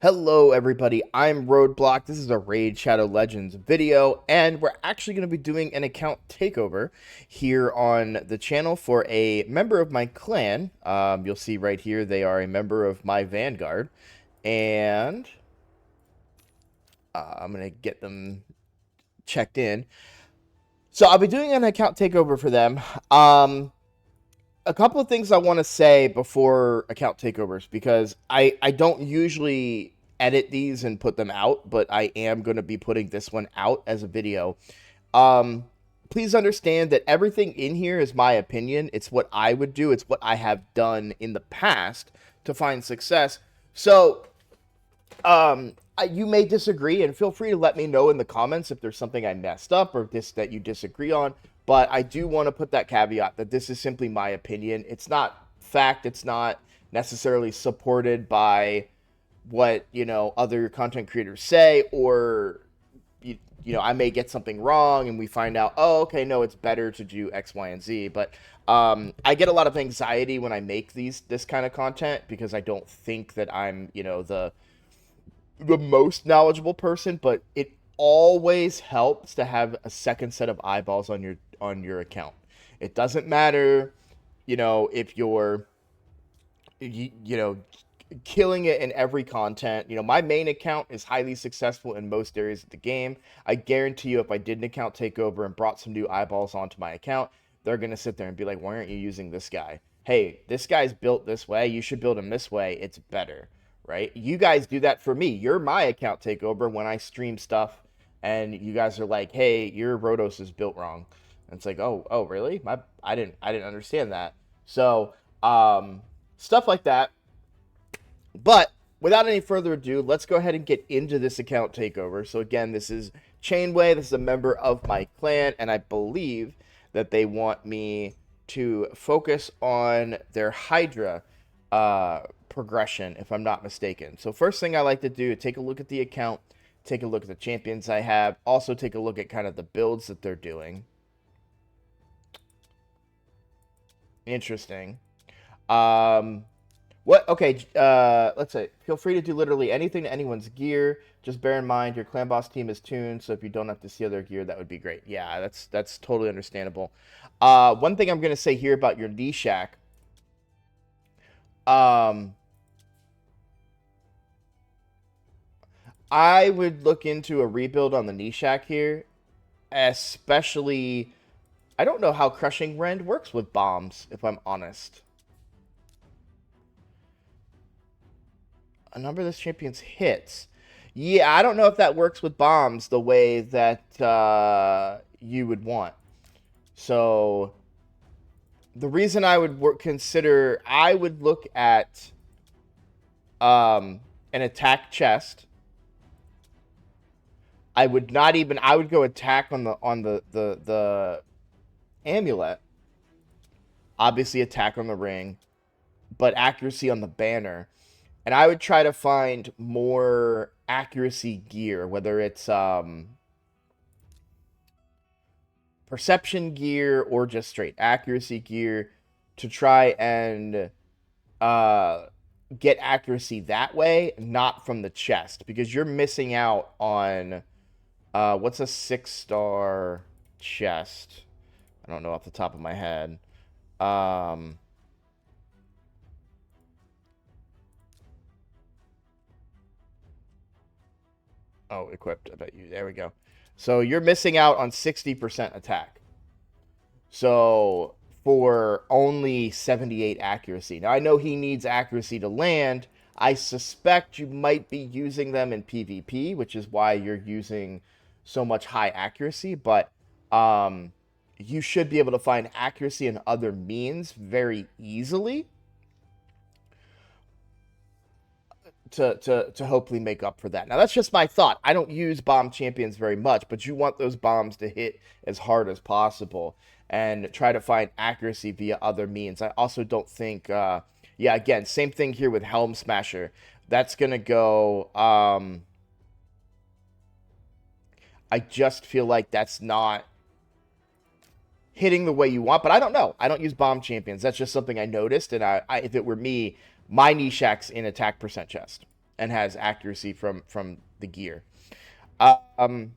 Hello everybody, I'm Roadblock. This is a Raid Shadow Legends video, and we're actually going to be doing an account takeover here on the channel for a member of my clan. You'll see right here they are a member of my Vanguard, and I'm going to get them checked in. So I'll be doing an account takeover for them. A couple of things I want to say before account takeovers, because I don't usually edit these and put them out, but I am going to be putting this one out as a video. Um, Please understand that everything in here is my opinion. It's what I would do. It's what I have done in the past to find success. So you may disagree, and feel free to let me know in the comments if there's something I messed up or this that you disagree on. But I do want to put that caveat that this is simply my opinion. It's not fact. It's not necessarily supported by what other content creators say, or I may get something wrong and we find out, oh, okay, no, it's better to do X, Y, and Z. But I get a lot of anxiety when I make this kind of content because I don't think that I'm the most knowledgeable person, but it always helps to have a second set of eyeballs on your account. It doesn't matter, if you're you know killing it in every content. My main account is highly successful in most areas of the game. I guarantee you, if I did an account takeover and brought some new eyeballs onto my account, they're going to sit there and be like, why aren't you using this guy? Hey, this guy's built this way, you should build him this way, it's better. Right? You guys do that for me. You're my account takeover when I stream stuff and you guys are like, hey, your Rotos is built wrong. And it's like, oh really? I didn't understand that. So stuff like that. But without any further ado, let's go ahead and get into this account takeover. So again, this is Chainway. This is a member of my clan, and I believe that they want me to focus on their Hydra progression, if I'm not mistaken. So first thing I like to do is take a look at the account, take a look at the champions I have, also take a look at kind of the builds that they're doing. Interesting. What? Okay, let's say, feel free to do literally anything to anyone's gear. Just bear in mind your clan boss team is tuned, so if you don't have to steal their gear, that would be great. Yeah, that's totally understandable. One thing I'm gonna say here about your knee shack. Um, I would look into a rebuild on the knee shack here, especially. I don't know how crushing rend works with bombs, if I'm honest. A number of this champion's hits. Yeah, I don't know if that works with bombs the way that you would want. So the reason I would consider, I would look at an attack chest. I would not even. I would go attack on the amulet. Obviously, attack on the ring, but accuracy on the banner. And I would try to find more accuracy gear, whether it's perception gear or just straight accuracy gear, to try and get accuracy that way, not from the chest, because you're missing out on what's a 6-star chest? I don't know off the top of my head. Oh, equipped. I bet you. There we go. So you're missing out on 60% attack. So for only 78 accuracy. Now I know he needs accuracy to land. I suspect you might be using them in PvP, which is why you're using so much high accuracy, but you should be able to find accuracy in other means very easily to hopefully make up for that. Now that's just my thought. I don't use bomb champions very much, but you want those bombs to hit as hard as possible and try to find accuracy via other means. I also don't think yeah, again, same thing here with Helm Smasher. That's going to go I just feel like that's not hitting the way you want, but I don't know. I don't use bomb champions. That's just something I noticed, and I if it were me, my knee shack's in attack percent chest. and has accuracy from the gear. Um,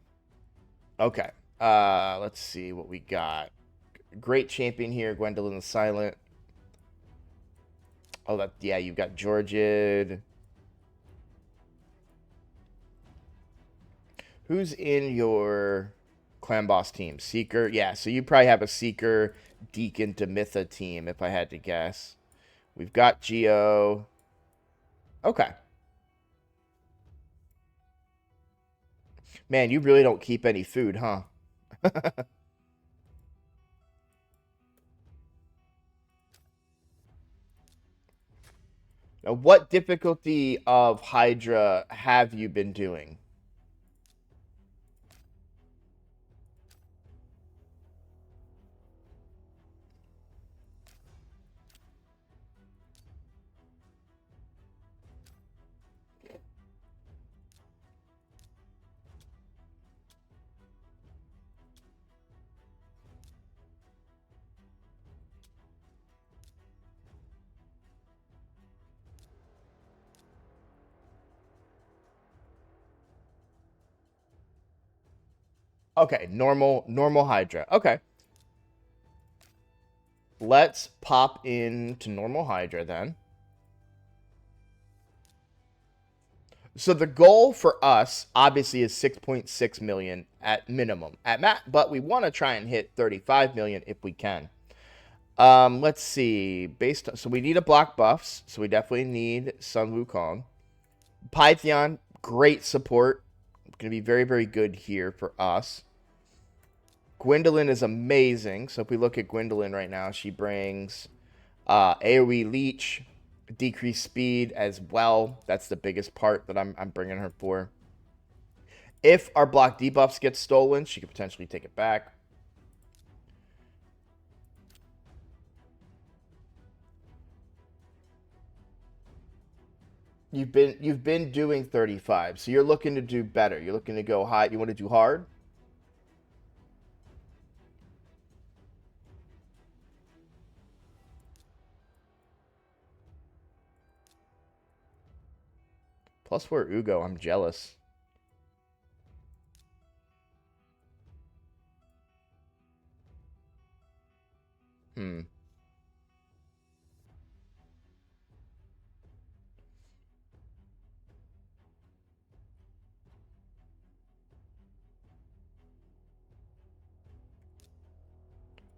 okay. Let's see what we got. Great champion here, Gwendolyn the Silent. Oh, that yeah, you've got Georgid. Who's in your clan boss team? Seeker? Yeah, so you probably have a Seeker, Deacon, Demitha team, if I had to guess. We've got Geo. Okay. Man, you really don't keep any food, huh? Now, what difficulty of Hydra have you been doing? Okay, normal Hydra. Okay. Let's pop into normal Hydra then. So the goal for us obviously is 6.6 million at minimum but we want to try and hit 35 million if we can. Let's see. So we need a block buffs, so we definitely need Sun Wukong. Python, great support. Going to be very, very good here for us. Gwendolyn is amazing. So if we look at Gwendolyn right now, she brings AoE Leech, decreased speed as well. That's the biggest part that I'm bringing her for. If our block debuffs get stolen, she could potentially take it back. You've been doing 35, so you're looking to do better. You're looking to go high. You want to do hard? Plus 4 Ugo. I'm jealous. Hmm.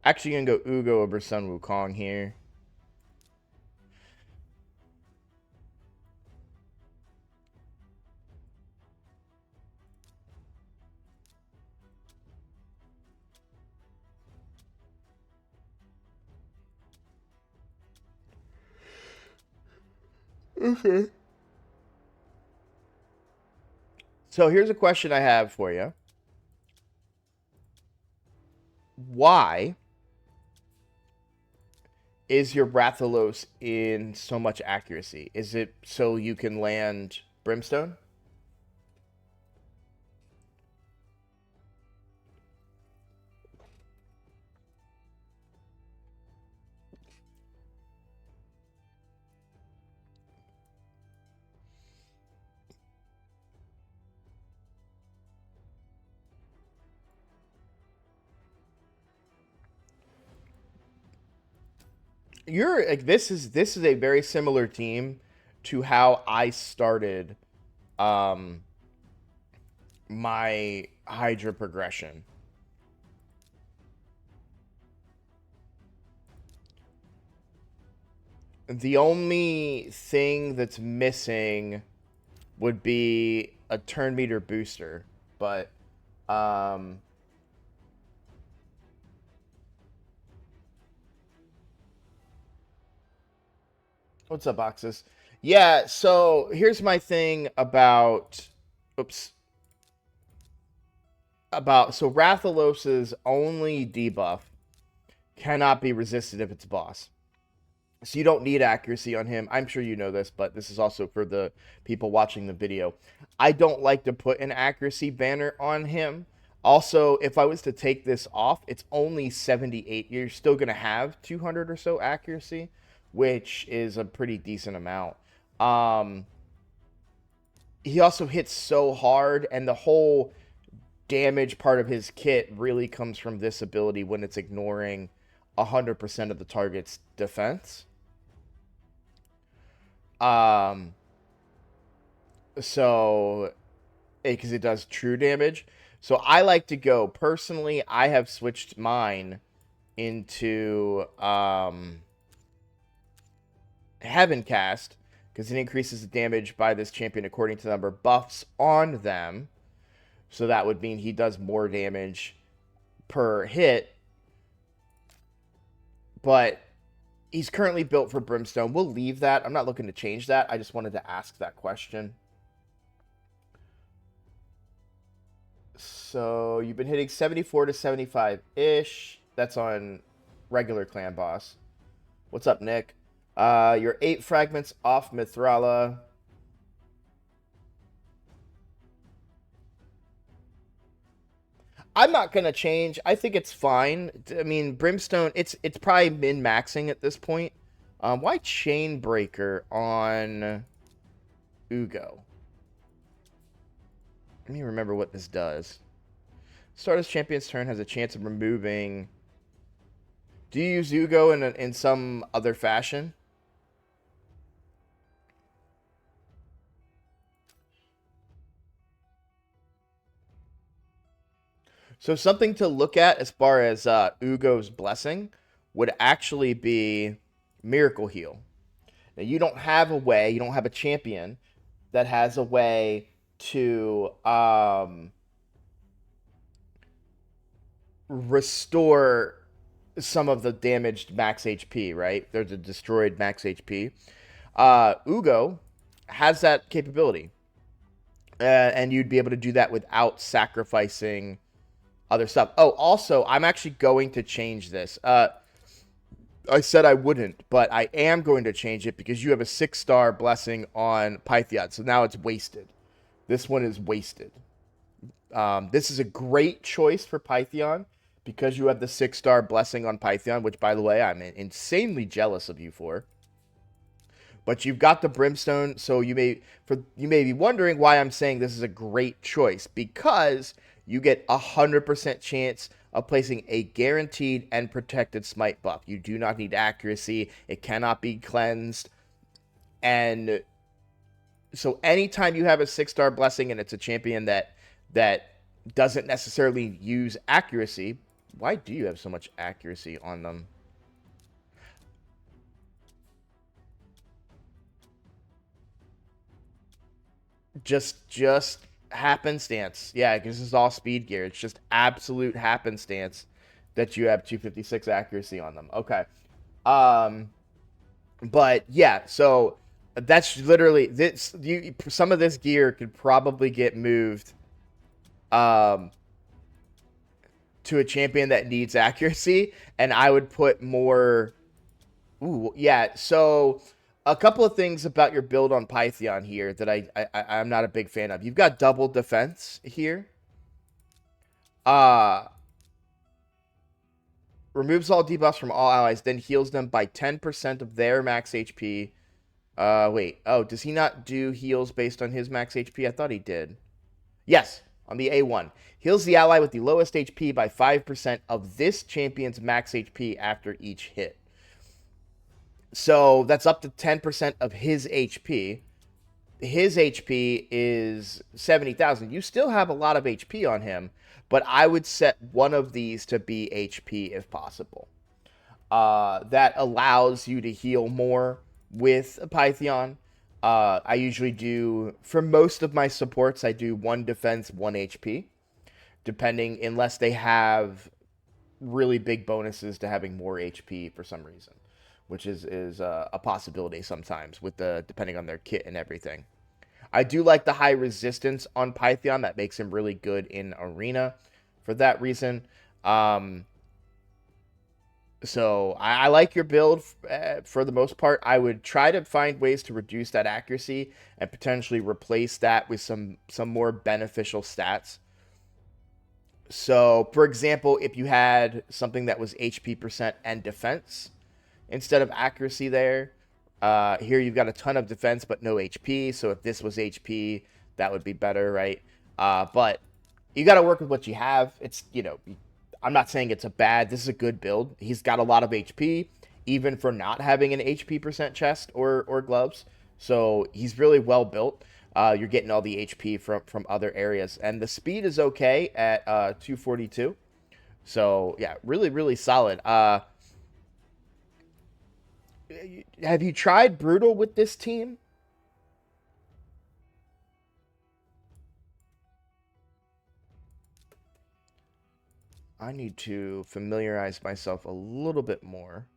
Actually, gonna go Ugo over Sun Wukong here. Okay. So here's a question I have for you. Why is your Rathalos in so much accuracy? Is it so you can land Brimstone? You're like this is a very similar team to how I started um my Hydra progression. The only thing that's missing would be a turn meter booster, but um what's up, boxes? Yeah, so here's my thing about oops. So Rathalos's only debuff cannot be resisted if it's boss. So you don't need accuracy on him. I'm sure you know this, but this is also for the people watching the video. I don't like to put an accuracy banner on him. Also, if I was to take this off, it's only 78. You're still going to have 200 or so accuracy, which is a pretty decent amount. Um, he also hits so hard, and the whole damage part of his kit really comes from this ability when it's ignoring 100% of the target's defense. Um, so because it does true damage. So I like to go personally. I have switched mine into Heaven Cast because it increases the damage by this champion according to the number of buffs on them. So that would mean he does more damage per hit. But he's currently built for Brimstone. We'll leave that. I'm not looking to change that. I just wanted to ask that question. So you've been hitting 74 to 75-ish. That's on regular clan boss. What's up, Nick? You're 8 fragments off Mithrala. I'm not gonna change. I think it's fine. I mean, Brimstone, it's probably min-maxing at this point. Why Chainbreaker on Ugo? Let me remember what this does. Start as champion's turn has a chance of removing. Do you use Ugo in some other fashion? So something to look at as far as Ugo's blessing would actually be Miracle Heal. Now you don't have a way, you don't have a champion that has a way to restore some of the damaged max HP, right? There's a destroyed max HP. Ugo has that capability. And you'd be able to do that without sacrificing other stuff. Oh, also, I'm actually going to change this. I said I wouldn't, but I am going to change it because you have a 6-star blessing on Pythion. So now it's wasted. This one is wasted. This is a great choice for Pythion because you have the 6-star blessing on Pythion, which, by the way, I'm insanely jealous of you for. But you've got the Brimstone, so you may be wondering why I'm saying this is a great choice, because you get 100% chance of placing a guaranteed and protected smite buff. You do not need accuracy. It cannot be cleansed. And so anytime you have a 6-star blessing and it's a champion that doesn't necessarily use accuracy, why do you have so much accuracy on them? Just happenstance. Yeah, because this is all speed gear. It's just absolute happenstance that you have 256 accuracy on them. Okay. But yeah, so that's literally this. Some of this gear could probably get moved to a champion that needs accuracy, and I would put more. Ooh, yeah. So a couple of things about your build on Pythion here that I'm not a big fan of. You've got double defense here. Removes all debuffs from all allies, then heals them by 10% of their max HP. Wait. Oh, does he not do heals based on his max HP? I thought he did. Yes, on the A1. Heals the ally with the lowest HP by 5% of this champion's max HP after each hit. So that's up to 10% of his HP. His HP is 70,000. You still have a lot of HP on him, but I would set one of these to be HP if possible. That allows you to heal more with a Pythion. I usually do, for most of my supports, I do 1 defense, 1 HP, depending, unless they have really big bonuses to having more HP for some reason, which is a possibility sometimes with depending on their kit and everything. I do like the high resistance on Pythion. That makes him really good in Arena for that reason. So I like your build for the most part. I would try to find ways to reduce that accuracy and potentially replace that with some more beneficial stats. So, for example, if you had something that was HP percent and defense instead of accuracy there, here you've got a ton of defense but no HP. So if this was HP, that would be better, right? But you got to work with what you have. It's, I'm not saying it's a bad, this is a good build. He's got a lot of HP, even for not having an HP percent chest or gloves. So he's really well built. You're getting all the HP from other areas. And the speed is okay at 242. So, yeah, really, really solid. Have you tried Brutal with this team? I need to familiarize myself a little bit more.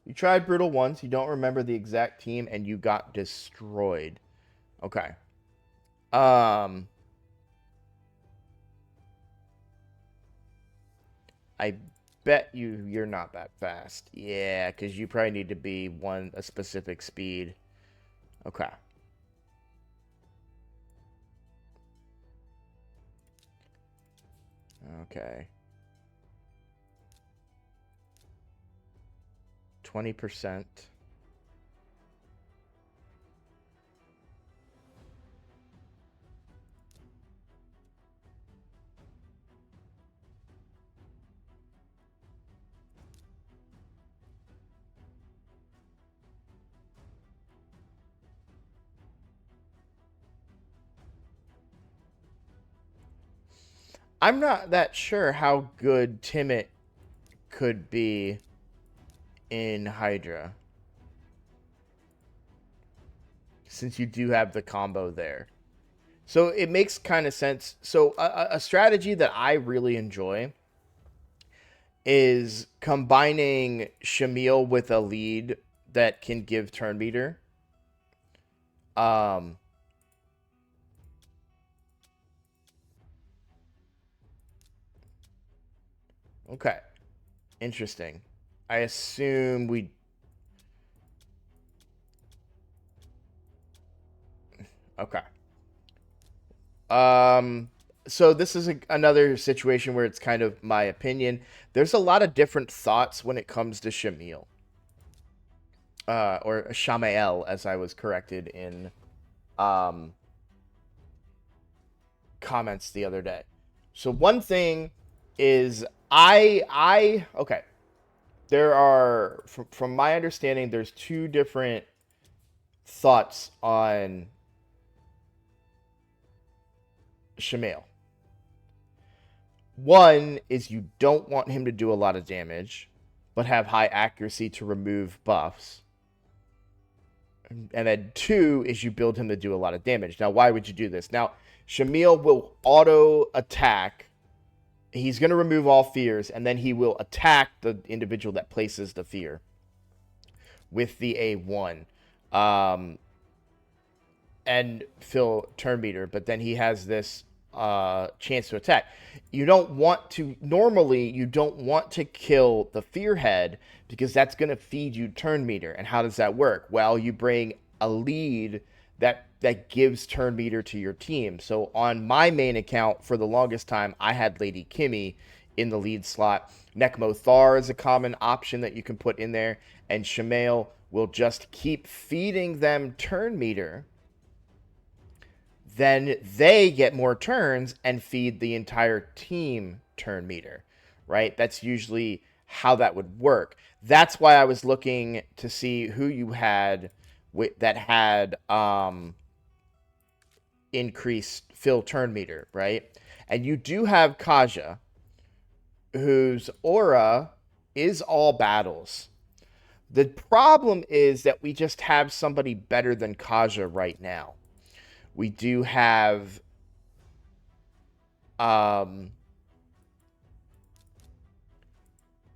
You tried Brutal once, you don't remember the exact team, and you got destroyed. Okay. Um, I bet you're not that fast. Yeah, because you probably need to be a specific speed. Okay. Okay. 20%. I'm not that sure how good Timid could be in Hydra, since you do have the combo there. So it makes kind of sense. So a strategy that I really enjoy is combining Shamil with a lead that can give turn meter. Um, okay, interesting. I assume we. Okay. So this is another situation where it's kind of my opinion. There's a lot of different thoughts when it comes to Shamil. Or Shamael, as I was corrected in um, comments the other day. So one thing is okay. There are, from my understanding, there's two different thoughts on Shamael. One is you don't want him to do a lot of damage, but have high accuracy to remove buffs. And then two is you build him to do a lot of damage. Now, why would you do this? Now, Shamil will auto attack. He's going to remove all fears, and then he will attack the individual that places the fear with the A1. And fill turn meter, but then he has this chance to attack. You don't want to kill the fear head, because that's going to feed you turn meter. And how does that work? Well, you bring a lead that gives turn meter to your team. So on my main account, for the longest time, I had Lady Kimmy in the lead slot. Nekmo Thar is a common option that you can put in there, and Shamael will just keep feeding them turn meter. Then they get more turns and feed the entire team turn meter, right? That's usually how that would work. That's why I was looking to see who you had that had increased fill turn meter, right? And you do have Kaja, whose aura is all battles. The problem is that we just have somebody better than Kaja right now. We do have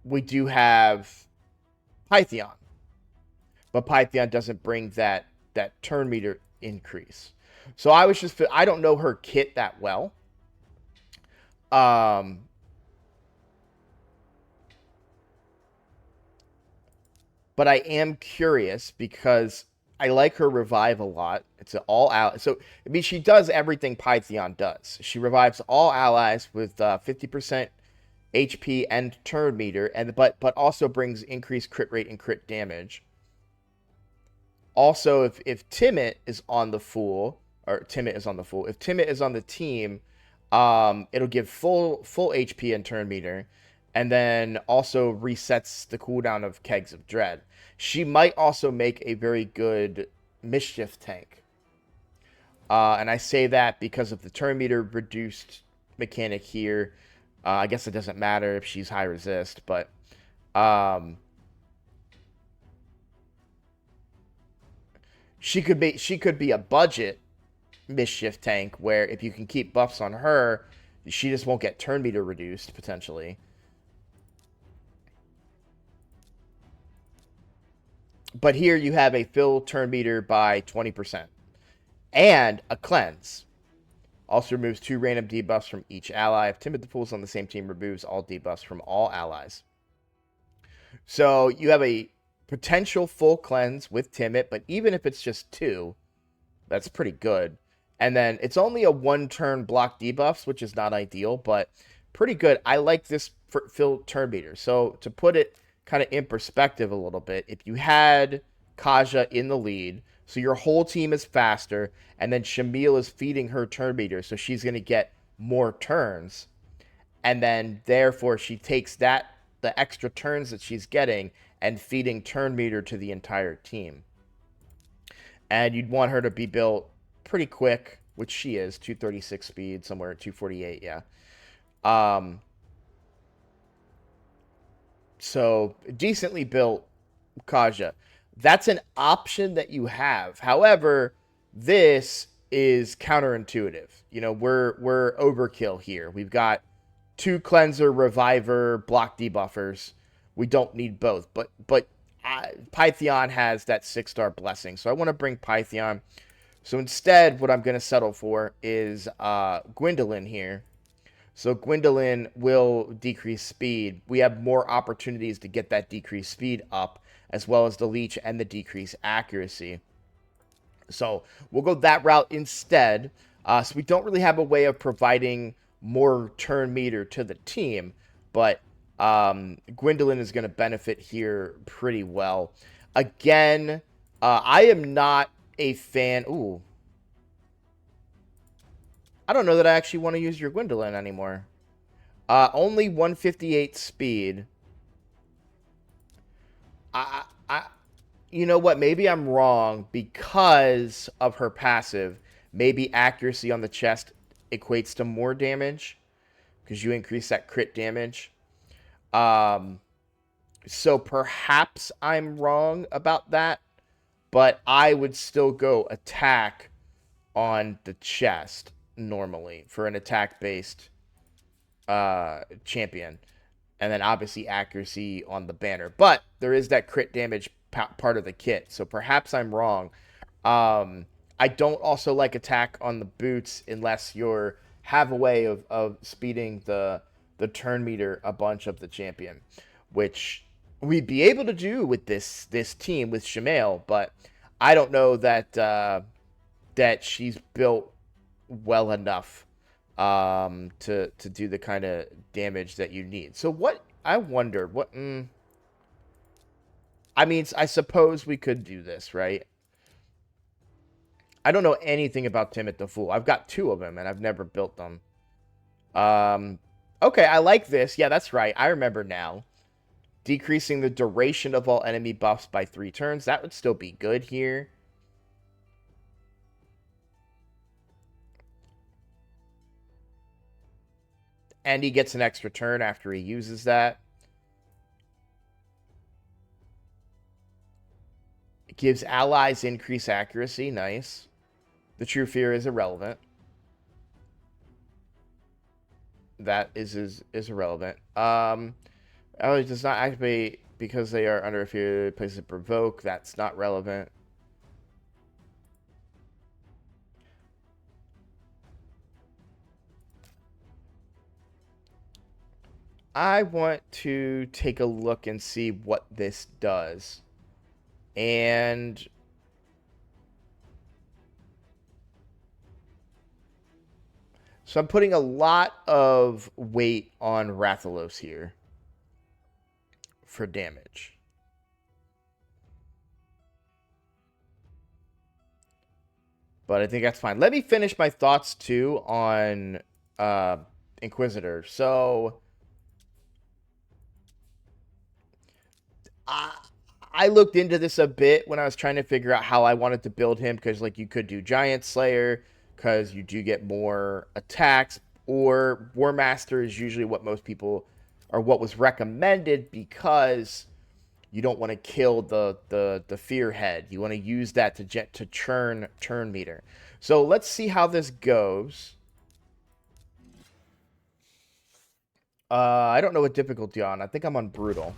we do have Pythion, but Pythion doesn't bring that turn meter increase. So I don't know her kit that well. Um, but I am curious because I like her revive a lot. It's an all out. So I mean, she does everything Pythion does. She revives all allies with 50% HP and turn meter, and but also brings increased crit rate and crit damage. Also, if Timid is on the Fool, or Timid is on the Fool, if Timid is on the team, it'll give full HP and turn meter, and then also resets the cooldown of Kegs of Dread. She might also make a very good mischief tank. And I say that because of the turn meter reduced mechanic here. I guess it doesn't matter if she's high resist, but um, she could be a budget mischief tank where if you can keep buffs on her, she just won't get turn meter reduced potentially. But here you have a fill turn meter by 20% and a cleanse. Also removes 2 random debuffs from each ally. If Timid the Fool's on the same team, removes all debuffs from all allies. So you have a potential full cleanse with Timid, but even if it's just 2, that's pretty good. And then it's only a 1-turn block debuffs, which is not ideal, but pretty good. I like this fill turn meter. So to put it kind of in perspective a little bit, if you had Kaja in the lead, so your whole team is faster, and then Shamil is feeding her turn meter, so she's going to get more turns. And then therefore she takes the extra turns that she's getting and feeding turn meter to the entire team. And you'd want her to be built pretty quick, which she is, 236 speed, somewhere at 248, yeah. So decently built Kaja. That's an option that you have. However, this is counterintuitive. You know, we're overkill here. We've got 2 cleanser, reviver, block debuffers. We don't need both. But Pythion has that 6-star blessing. So I want to bring Pythion. So instead, what I'm going to settle for is Gwendolyn here. So Gwendolyn will decrease speed. We have more opportunities to get that decreased speed up, as well as the leech and the decreased accuracy. So we'll go that route instead. So we don't really have a way of providing more turn meter to the team, but Gwendolyn is going to benefit here pretty well. Again, I am not a fan. Ooh. I don't know that I actually want to use your Gwendolyn anymore. Only 158 speed. You know what? Maybe I'm wrong because of her passive. Maybe accuracy on the chest equates to more damage because you increase that crit damage. So perhaps I'm wrong about that, but I would still go attack on the chest normally for an attack-based champion. And then obviously accuracy on the banner. But there is that crit damage part of the kit, so perhaps I'm wrong. I don't also like attack on the boots unless you have a way of speeding the turn meter a bunch of the champion, which we'd be able to do with this team with Shamail, but I don't know that that she's built well enough to do the kind of damage that you need. So what I wonder what I mean, I suppose we could do this, right? I don't know anything about Timid the Fool. I've got 2 of them and I've never built them. Okay, I like this. Yeah, that's right. I remember now. Decreasing the duration of all enemy buffs by 3 turns. That would still be good here. And he gets an extra turn after he uses that. It gives allies increased accuracy. Nice. The true fear is irrelevant. That is irrelevant. Oh, it does not activate because they are under a few places to provoke. That's not relevant. I want to take a look and see what this does. And so I'm putting a lot of weight on Rathalos here for damage. But I think that's fine. Let me finish my thoughts too on uh, Inquisitor. So I I looked into this a bit when I was trying to figure out how I wanted to build him, because like you could do Giant Slayer because you do get more attacks, or War Master is usually what most people, or what was recommended, because you don't want to kill the fear head. You want to use that to churn turn meter. So let's see how this goes. I don't know what difficulty on. I think I'm on brutal.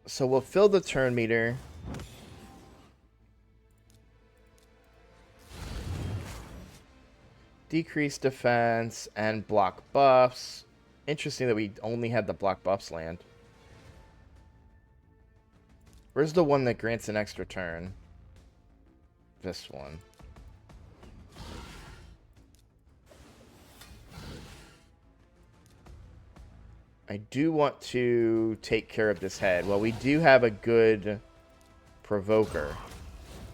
So we'll fill the turn meter. Decrease defense and block buffs. Interesting that we only had the block buffs land. Where's the one that grants an extra turn? This one. I do want to take care of this head. Well, we do have a good provoker.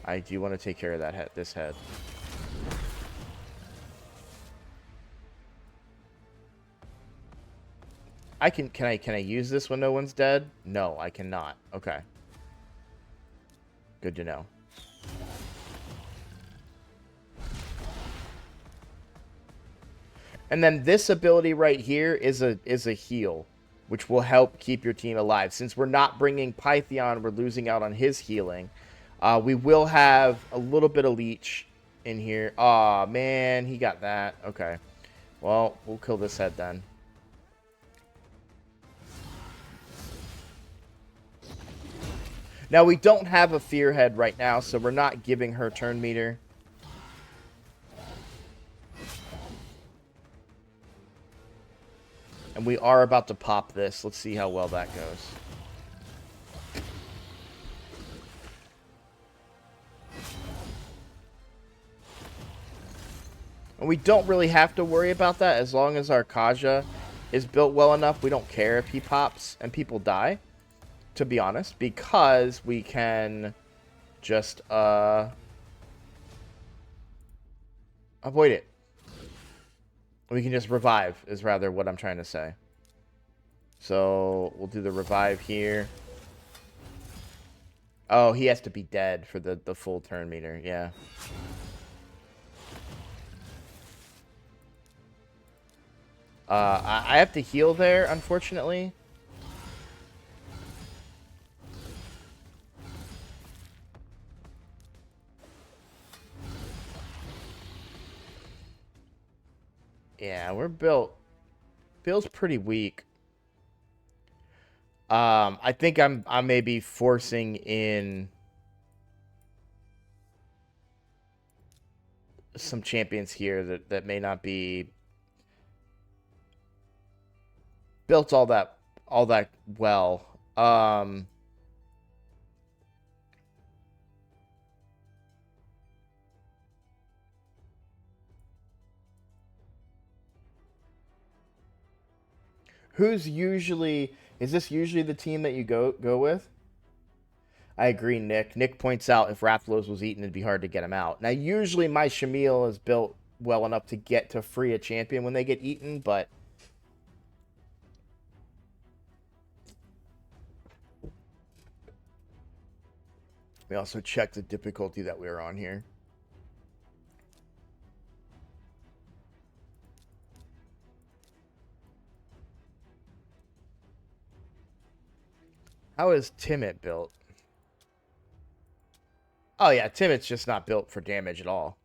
I do want to take care of that head. This head. Can I use this when no one's dead? No, I cannot. Okay. Good to know. And then this ability right here is a heal, which will help keep your team alive. Since we're not bringing Pythion, we're losing out on his healing. We will have a little bit of leech in here. Aw, man, he got that. Okay. Well, we'll kill this head then. Now, we don't have a fear head right now, so we're not giving her turn meter. And we are about to pop this. Let's see how well that goes. And we don't really have to worry about that as long as our Kaja is built well enough. We don't care if he pops and people die, to be honest, because we can just avoid it. We can just revive is rather what I'm trying to say. So we'll do the revive here. Oh, he has to be dead for the full turn meter. Yeah. I have to heal there, unfortunately. Yeah, we're built. Feels pretty weak. I think I may be forcing in some champions here that may not be built all that well. Who's usually, is this usually the team that you go with? I agree, Nick. Nick points out if Rathalos was eaten, it'd be hard to get him out. Now, usually my Shamil is built well enough to get to free a champion when they get eaten, but we also check the difficulty that we're on here. How is Timid built? Oh yeah, Timid's just not built for damage at all.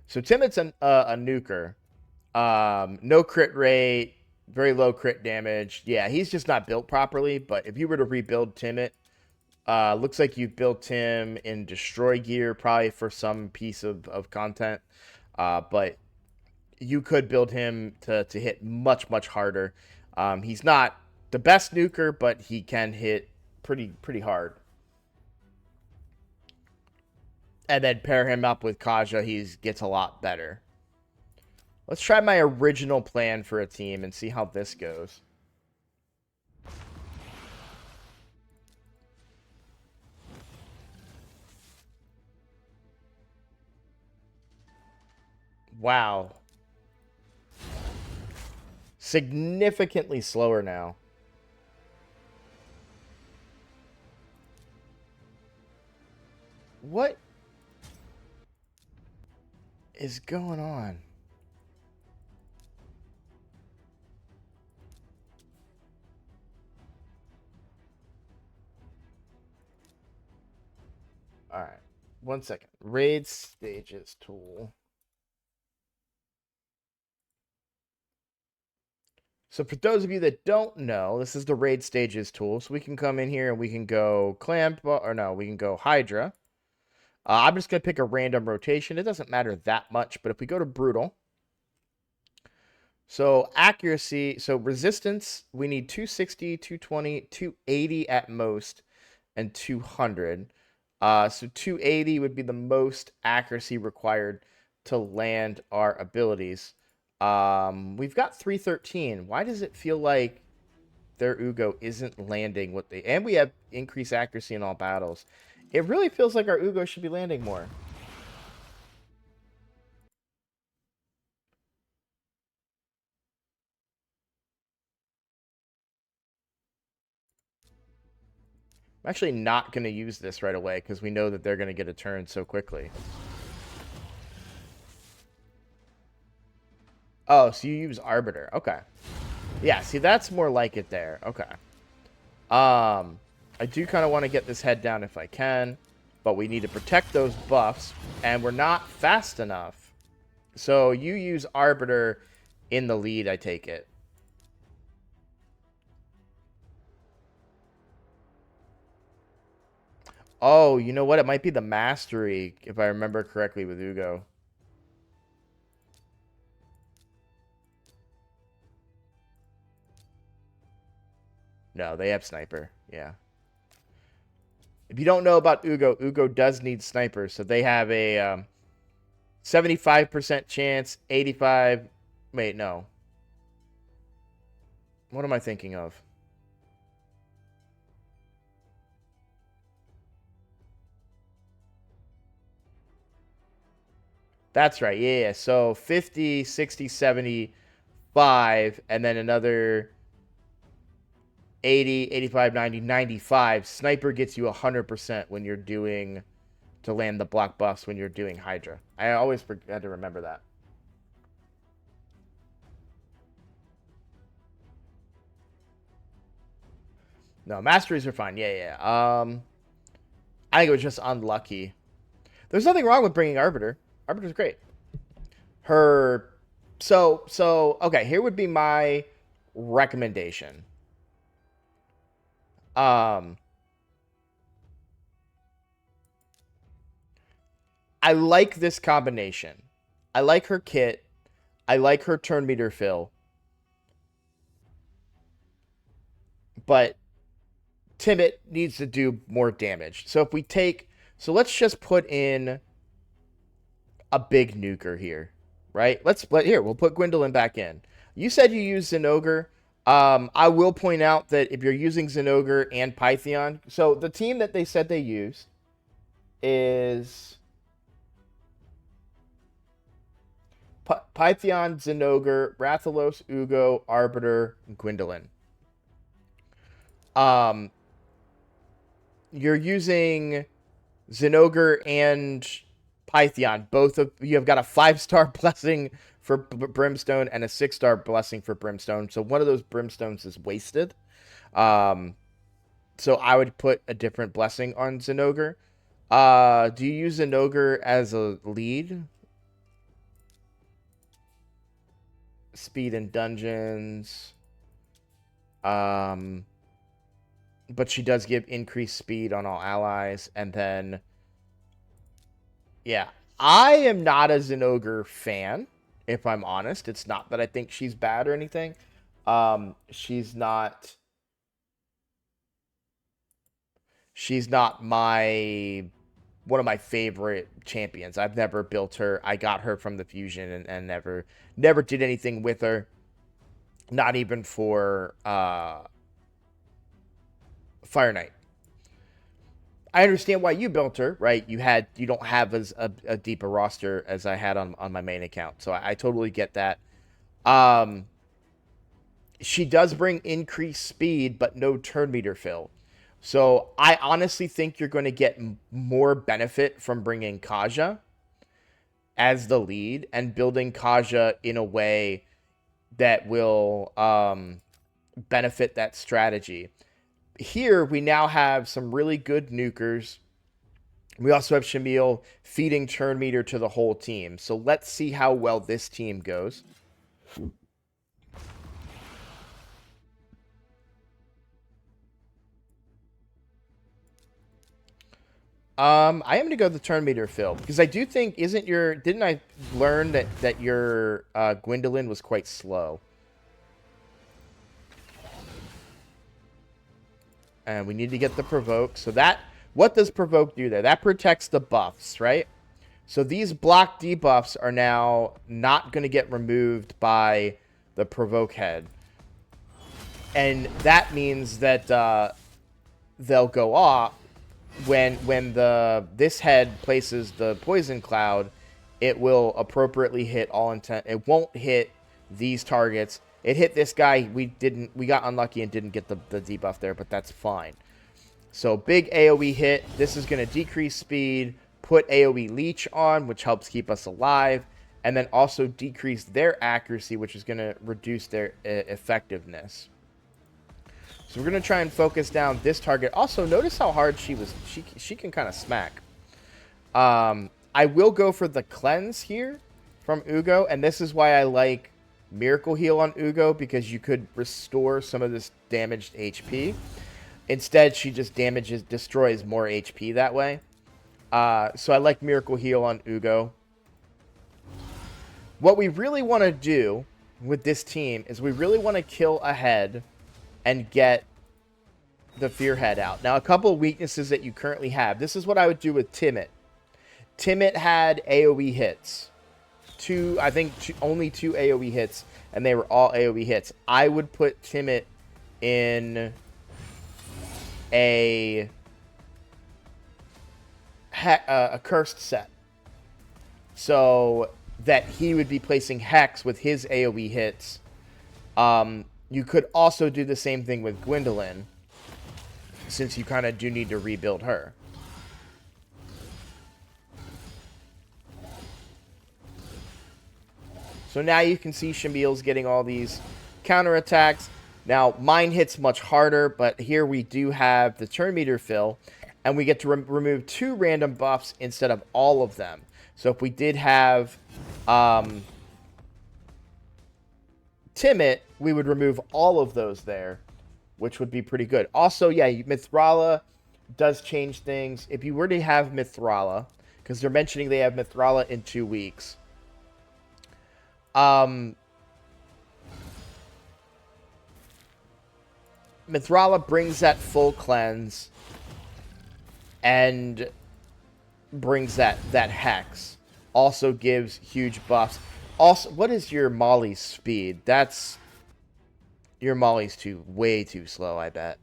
So Timid's a nuker. No crit rate, very low crit damage. Yeah, he's just not built properly. But if you were to rebuild Timid, looks like you built him in destroy gear, probably for some piece of content. But you could build him to hit much harder. He's not the best nuker, but he can hit pretty hard. And then pair him up with Kaja, he gets a lot better. Let's try my original plan for a team and see how this goes. Wow. Significantly slower now. What is going on? All right. 1 second. Raid stages tool. So for those of you that don't know, this is the raid stages tool. So we can come in here and we can go clamp, or no, we can go Hydra. I'm just going to pick a random rotation. It doesn't matter that much, but if we go to brutal. So accuracy, so resistance, we need 260, 220, 280 at most, and 200. So 280 would be the most accuracy required to land our abilities. We've got 313. Why does it feel like their Ugo isn't landing what they... And we have increased accuracy in all battles. It really feels like our Ugo should be landing more. I'm actually not going to use this right away because we know that they're going to get a turn so quickly. Oh, so you use Arbiter. Okay. Yeah, see, that's more like it there. Okay. I do kind of want to get this head down if I can, but we need to protect those buffs, and we're not fast enough. So you use Arbiter in the lead, I take it. Oh, you know what? It might be the Mastery, if I remember correctly, with Ugo. No, they have Sniper. Yeah. If you don't know about Ugo, Ugo does need Sniper, so they have a 75% chance, 85... Wait, no. What am I thinking of? That's right. Yeah. So 50, 60, 75, and then another 80, 85, 90, 95. Sniper gets you 100% when you're doing to land the block buffs when you're doing Hydra. I always had to remember that. No, masteries are fine. Yeah. I think it was just unlucky. There's nothing wrong with bringing Arbiter. Arbiter's great. Her... So, okay, here would be my recommendation. I like this combination. I like her kit. I like her turn meter fill. But Timid needs to do more damage. So if we take... So let's just put in a big nuker here, right? Here, we'll put Gwendolyn back in. You said you use Zinogre. I will point out that if you're using Zinogre and Pythion... So the team that they said they use is... Pythion, Zinogre, Rathalos, Ugo, Arbiter, and Gwendolyn. You're using Zinogre and Pythion. Both of you have got a 5-star blessing for Brimstone and a 6-star blessing for Brimstone. So one of those Brimstones is wasted. So I would put a different blessing on Zinogre. Do you use an ogre as a lead? Speed in dungeons. But she does give increased speed on all allies. And then, yeah. I am not a Zinogre fan, if I'm honest. It's not that I think she's bad or anything. She's not my one of my favorite champions. I've never built her. I got her from the fusion and never did anything with her. Not even for Fire Knight. I understand why you built her, right? You don't have as a deeper roster as I had on my main account, so I totally get that. She does bring increased speed, but no turn meter fill. So I honestly think you're going to get more benefit from bringing Kaja as the lead and building Kaja in a way that will benefit that strategy. Here, we now have some really good nukers. We also have Shamil feeding turn meter to the whole team. So let's see how well this team goes. I am going to go the turn meter fill because I do think didn't I learn that your Gwendolyn was quite slow? And we need to get the provoke. So what does provoke do there? That protects the buffs, right? So these block debuffs are now not going to get removed by the provoke head. And that means that they'll go off when this head places the poison cloud. It will appropriately hit all intent. It won't hit these targets. It hit this guy. We got unlucky and didn't get the debuff there, but that's fine. So big AoE hit. This is going to decrease speed, put AoE leech on, which helps keep us alive, and then also decrease their accuracy, which is going to reduce their effectiveness. So we're going to try and focus down this target. Also, notice how hard she can kind of smack. I will go for the cleanse here from Ugo, and this is why I like Miracle Heal on Ugo, because you could restore some of this damaged HP. Instead, she just destroys more HP that way. So I like Miracle Heal on Ugo. What we really want to do with this team is we really want to kill ahead and get the Fearhead out. Now, a couple of weaknesses that you currently have. This is what I would do with Timid. Timid had AoE hits. Only two AoE hits, and they were all AoE hits. I would put Timid in a cursed set, so that he would be placing Hex with his AoE hits. You could also do the same thing with Gwendolyn, since you kind of do need to rebuild her. So now you can see Shamil's getting all these counterattacks. Now, mine hits much harder, but here we do have the turn meter fill, and we get to remove 2 random buffs instead of all of them. So if we did have Timid, we would remove all of those there, which would be pretty good. Also, yeah, Mithrala does change things. If you were to have Mithrala, because they're mentioning they have Mithrala in 2 weeks, Mithrala brings that full cleanse and brings that Hex. Also gives huge buffs. Also, what is your Molly's speed? Your Molly's way too slow, I bet.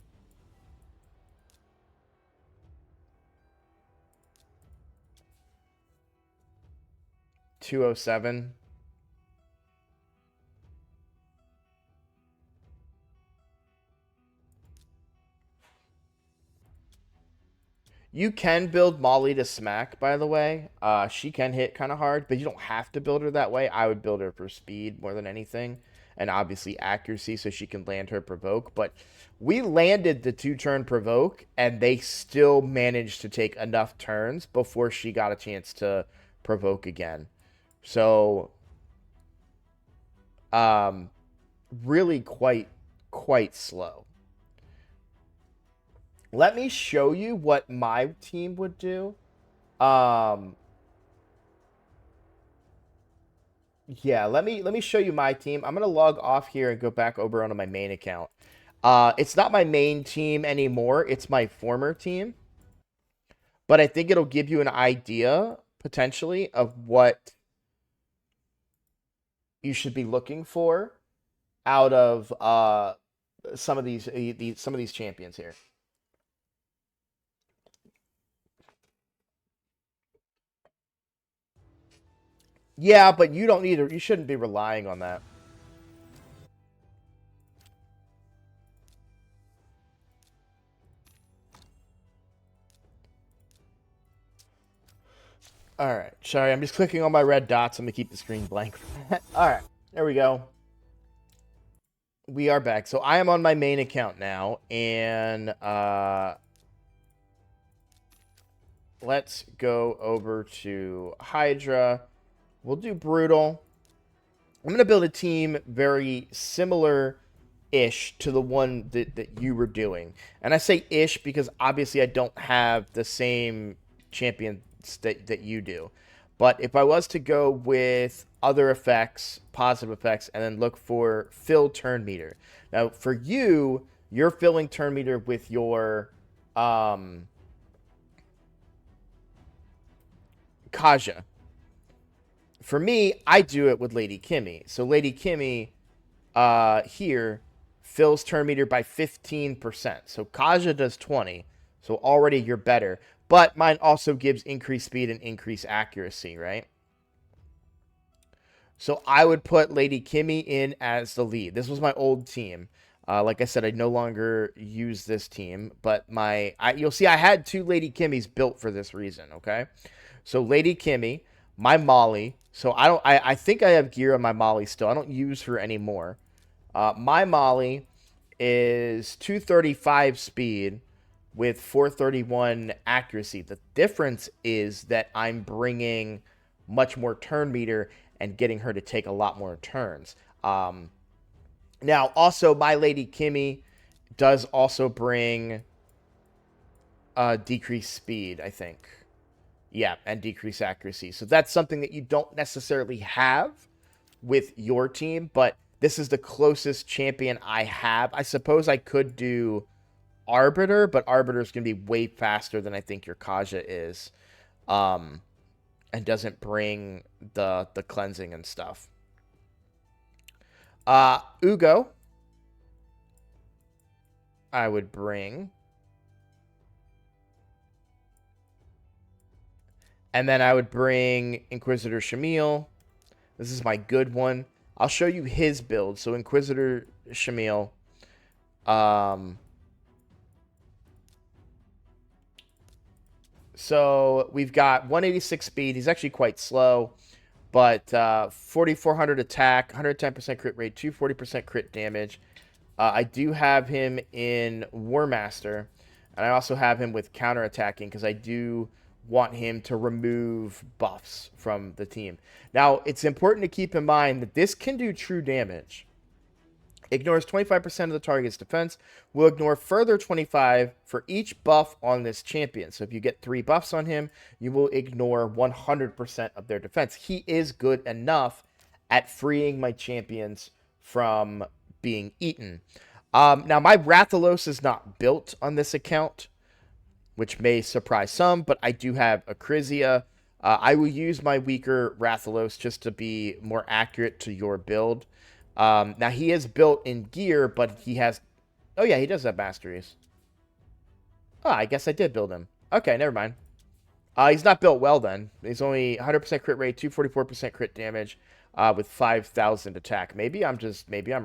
$207. You can build Molly to smack, by the way. She can hit kind of hard, but you don't have to build her that way. I would build her for speed more than anything. and obviously accuracy so she can land her provoke. But we landed the 2-turn provoke, and they still managed to take enough turns before she got a chance to provoke again. So, um, really quite slow. Let me show you what my team would do. Um, yeah, let me show you my team. I'm gonna log off here and go back over onto my main account. It's not my main team anymore. It's my former team, but I think it'll give you an idea potentially of what you should be looking for out of some of these champions here. Yeah, but you don't need to. You shouldn't be relying on that. All right. Sorry, I'm just clicking on my red dots. I'm gonna keep the screen blank. All right. There we go. We are back. So I am on my main account now, and let's go over to Hydra. We'll do Brutal. I'm going to build a team very similar-ish to the one that you were doing. And I say ish because obviously I don't have the same champions that you do. But if I was to go with other effects, positive effects, and then look for fill turn meter. Now, for you, you're filling turn meter with your Kaja. For me, I do it with Lady Kimmy. So Lady Kimmy here fills turn meter by 15%. So Kaja does 20. So already you're better. But mine also gives increased speed and increased accuracy, right? So I would put Lady Kimmy in as the lead. This was my old team. Like I said, I no longer use this team, but you'll see I had 2 Lady Kimmys built for this reason, okay? So Lady Kimmy, my Molly. So I think I have gear on my Molly still. I don't use her anymore. My Molly is 235 speed with 431 accuracy. The difference is that I'm bringing much more turn meter and getting her to take a lot more turns. Now, also, my Lady Kimmy does also bring decreased speed, I think. Yeah, and decreased accuracy. So that's something that you don't necessarily have with your team, but this is the closest champion I have. I suppose I could do Arbiter, but Arbiter is going to be way faster than I think your Kaja is, and doesn't bring the cleansing and stuff. Ugo, I would bring. And then I would bring Inquisitor Shamil. This is my good one. I'll show you his build. So Inquisitor Shamil. So we've got 186 speed. He's actually quite slow. But 4,400 attack, 110% crit rate, 240% crit damage. I do have him in War Master. And I also have him with counterattacking because I do want him to remove buffs from the team. Now, it's important to keep in mind that this can do true damage. Ignores 25% of the target's defense. Will ignore further 25 for each buff on this champion. So if you get 3 buffs on him, you will ignore 100% of their defense. He is good enough at freeing my champions from being eaten. Now, my Rathalos is not built on this account, which may surprise some, but I do have Acrizia. I will use my weaker Rathalos just to be more accurate to your build. Now, he is built in gear, but he has... Oh, yeah, he does have masteries. Oh, I guess I did build him. Okay, never mind. He's not built well, then. He's only 100% crit rate, 244% crit damage, with 5,000 attack. Maybe I'm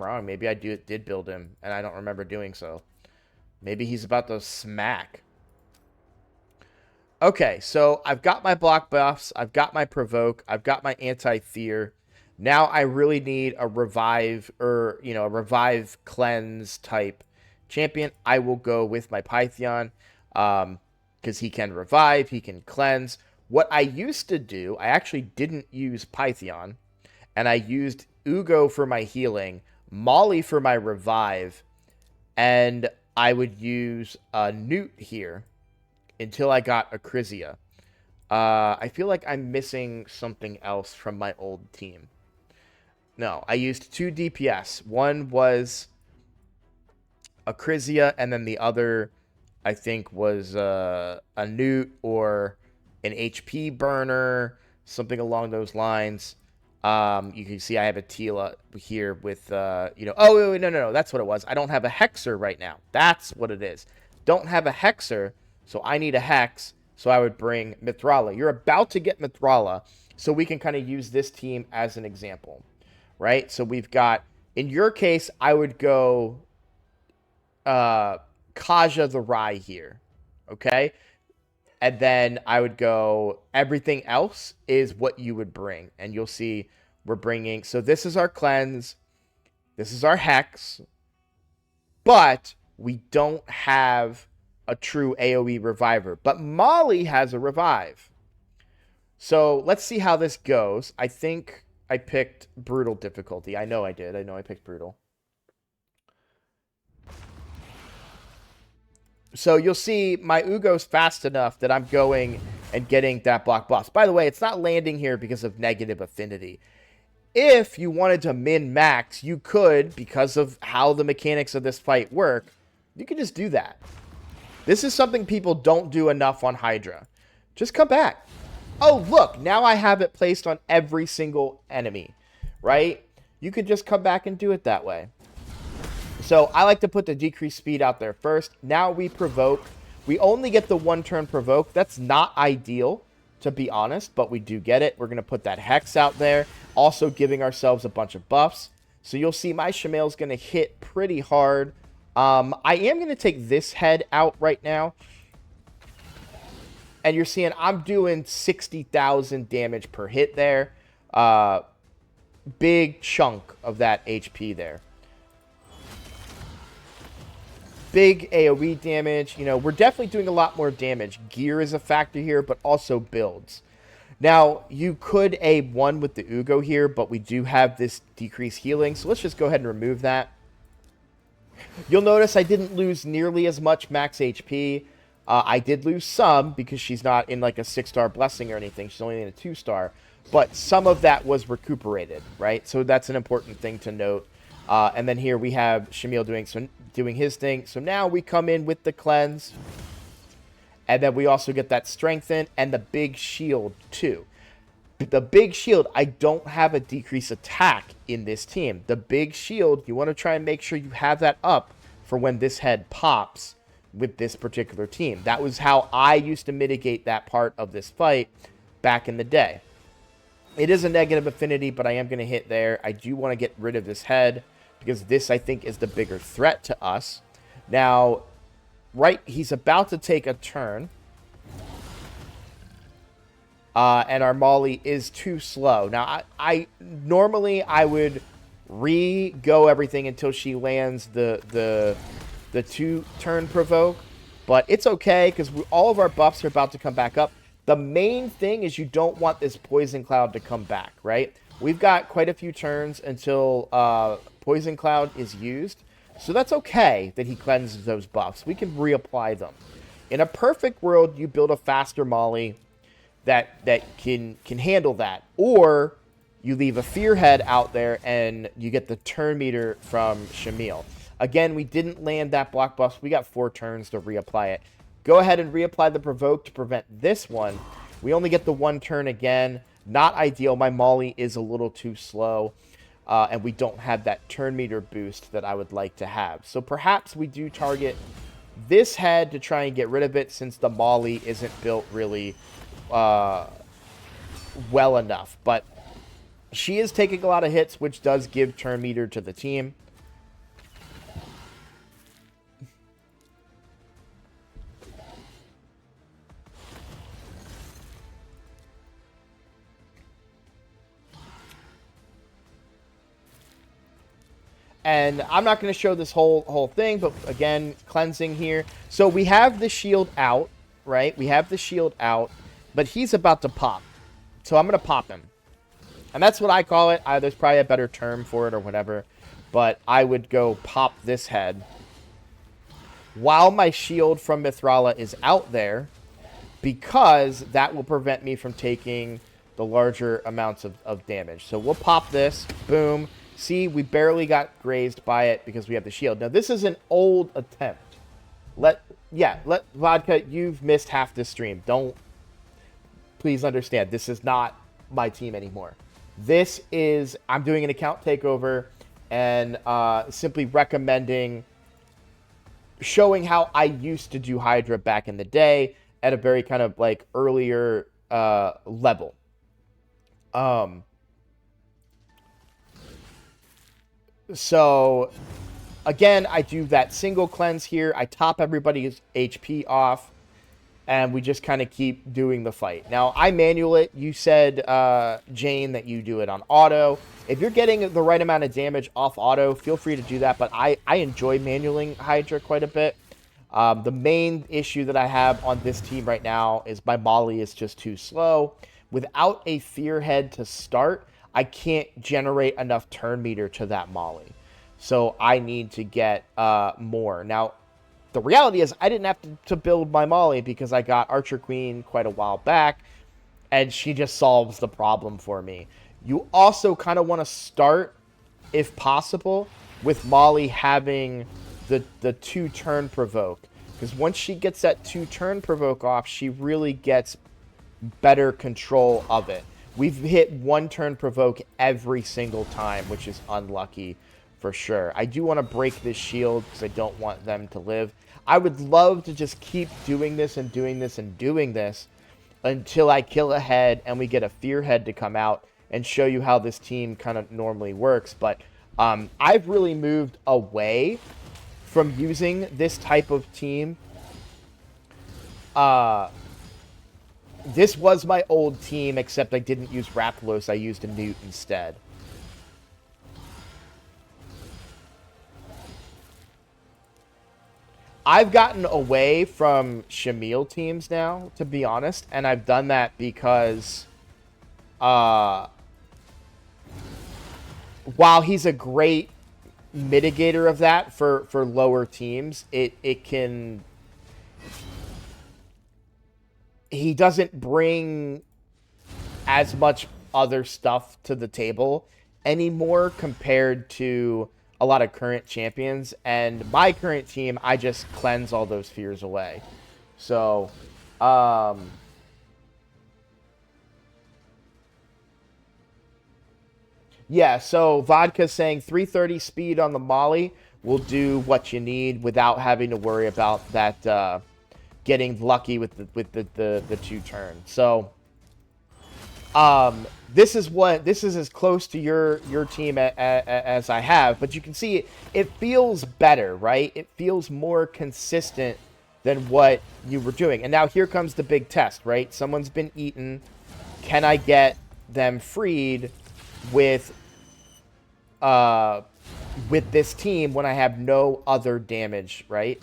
wrong. Maybe I did build him, and I don't remember doing so. Maybe he's about to smack. Okay, so I've got my block buffs, I've got my provoke, I've got my anti-fear. Now I really need a revive or, a revive cleanse type champion. I will go with my Pythion because he can revive, he can cleanse. What I used to do, I actually didn't use Pythion, and I used Ugo for my healing, Molly for my revive, and I would use a Newt here until I got a Crizia. I feel like I'm missing something else from my old team. No, I used 2 DPS. One was a Crizia, and then the other, I think, was a Newt or an HP burner, something along those lines. You can see I have a Tila here with, oh, wait, no, that's what it was. I don't have a Hexer right now. That's what it is. Don't have a Hexer, so I need a Hex, so I would bring Mithrala. You're about to get Mithrala, so we can kind of use this team as an example, right? So we've got, in your case, I would go Kaja the Rye here, okay? And then I would go, everything else is what you would bring. And you'll see we're bringing, so this is our cleanse, this is our hex, but we don't have a true AoE reviver. But Molly has a revive. So let's see how this goes. I think I picked brutal difficulty. I know I did. I know I picked brutal. So you'll see my Ugo's fast enough that I'm going and getting that block boss. By the way, it's not landing here because of negative affinity. If you wanted to min-max, you could, because of how the mechanics of this fight work, you could just do that. This is something people don't do enough on Hydra. Just come back. Oh, look, now I have it placed on every single enemy, right? You could just come back and do it that way. So I like to put the decreased speed out there first. Now we provoke. We only get the 1 turn provoke. That's not ideal, to be honest, but we do get it. We're going to put that Hex out there, also giving ourselves a bunch of buffs. So you'll see my Shamail's going to hit pretty hard. I am going to take this head out right now. And you're seeing I'm doing 60,000 damage per hit there. Big chunk of that HP there. Big AoE damage. We're definitely doing a lot more damage. Gear is a factor here, but also builds. Now, you could A1 with the Ugo here, but we do have this decreased healing, so let's just go ahead and remove that. You'll notice I didn't lose nearly as much max HP. I did lose some because she's not in like a 6-star blessing or anything. She's only in a 2-star. But some of that was recuperated, right? So that's an important thing to note. And then here we have Shamail doing his thing. So now we come in with the cleanse. And then we also get that strengthen and the big shield too. The big shield, I don't have a decreased attack in this team. The big shield, you want to try and make sure you have that up for when this head pops with this particular team. That was how I used to mitigate that part of this fight back in the day. It is a negative affinity, but I am going to hit there. I do want to get rid of this head because this, I think, is the bigger threat to us. Now, right, he's about to take a turn. And our Molly is too slow. Now, I normally I would re-go everything until she lands the 2-turn provoke. But it's okay because all of our buffs are about to come back up. The main thing is you don't want this Poison Cloud to come back, right? We've got quite a few turns until Poison Cloud is used. So that's okay that he cleanses those buffs. We can reapply them. In a perfect world, you build a faster Molly that can handle that. Or you leave a Fear Head out there and you get the turn meter from Shamail. Again, we didn't land that block buff. We got 4 turns to reapply it. Go ahead and reapply the provoke to prevent this one. We only get the 1 turn again. Not ideal. My Molly is a little too slow. And we don't have that turn meter boost that I would like to have. So perhaps we do target this head to try and get rid of it since the Molly isn't built really well enough. But she is taking a lot of hits, which does give turn meter to the team. And I'm not going to show this whole thing, but again, cleansing here. So we have the shield out, right? We have the shield out, but he's about to pop. So I'm going to pop him. And that's what I call it. There's probably a better term for it or whatever. But I would go pop this head while my shield from Mithrala is out there, because that will prevent me from taking the larger amounts of damage. So we'll pop this. Boom. See, we barely got grazed by it because we have the shield. Now, this is an old attempt. Let Vodka, you've missed half this stream. Please understand, this is not my team anymore. This is, I'm doing an account takeover and simply recommending, showing how I used to do Hydra back in the day at a very kind of like earlier level. So, again, I do that single cleanse here. I top everybody's HP off, and we just kind of keep doing the fight. Now, I manual it. You said, Jane, that you do it on auto. If you're getting the right amount of damage off auto, feel free to do that, but I enjoy manualing Hydra quite a bit. The main issue that I have on this team right now is my Molly is just too slow. Without a Fear Head to start, I can't generate enough turn meter to that Molly. So I need to get more. Now, the reality is I didn't have to build my Molly because I got Archer Queen quite a while back, and she just solves the problem for me. You also kind of want to start, if possible, with Molly having the 2-turn provoke. Because once she gets that 2-turn provoke off, she really gets better control of it. We've hit 1-turn provoke every single time, which is unlucky for sure. I do want to break this shield because I don't want them to live. I would love to just keep doing this and doing this and doing this until I kill a head and we get a Fear Head to come out and show you how this team kind of normally works. But I've really moved away from using this type of team. This was my old team, except I didn't use Rathalos. I used a Newt instead. I've gotten away from Shamil teams now, to be honest, and I've done that because while he's a great mitigator of that for lower teams, it can... He doesn't bring as much other stuff to the table anymore compared to a lot of current champions. And my current team, I just cleanse all those fears away. So, yeah, so Vodka's saying 330 speed on the Molly will do what you need without having to worry about that getting lucky with the 2 turns. So this is as close to your team as I have, but you can see it feels better, right? It feels more consistent than what you were doing. And now here comes the big test, right? Someone's been eaten. Can I get them freed with this team when I have no other damage, right?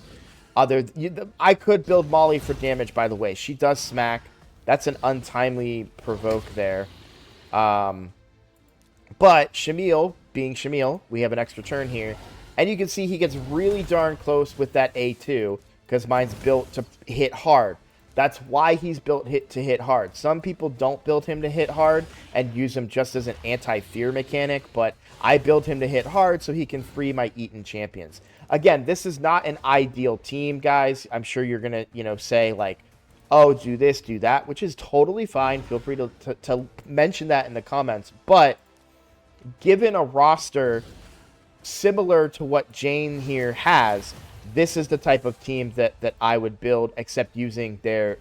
I could build Molly for damage, by the way. She does smack. That's an untimely provoke there. But Shamil, being Shamil, we have an extra turn here. And you can see he gets really darn close with that A2, because mine's built to hit hard. That's why he's built to hit hard. Some people don't build him to hit hard and use him just as an anti-fear mechanic, but I build him to hit hard so he can free my Eaten champions. Again, this is not an ideal team, guys. I'm sure you're going to, say, like, oh, do this, do that, which is totally fine. Feel free to mention that in the comments. But given a roster similar to what Jane here has, this is the type of team that I would build, except using their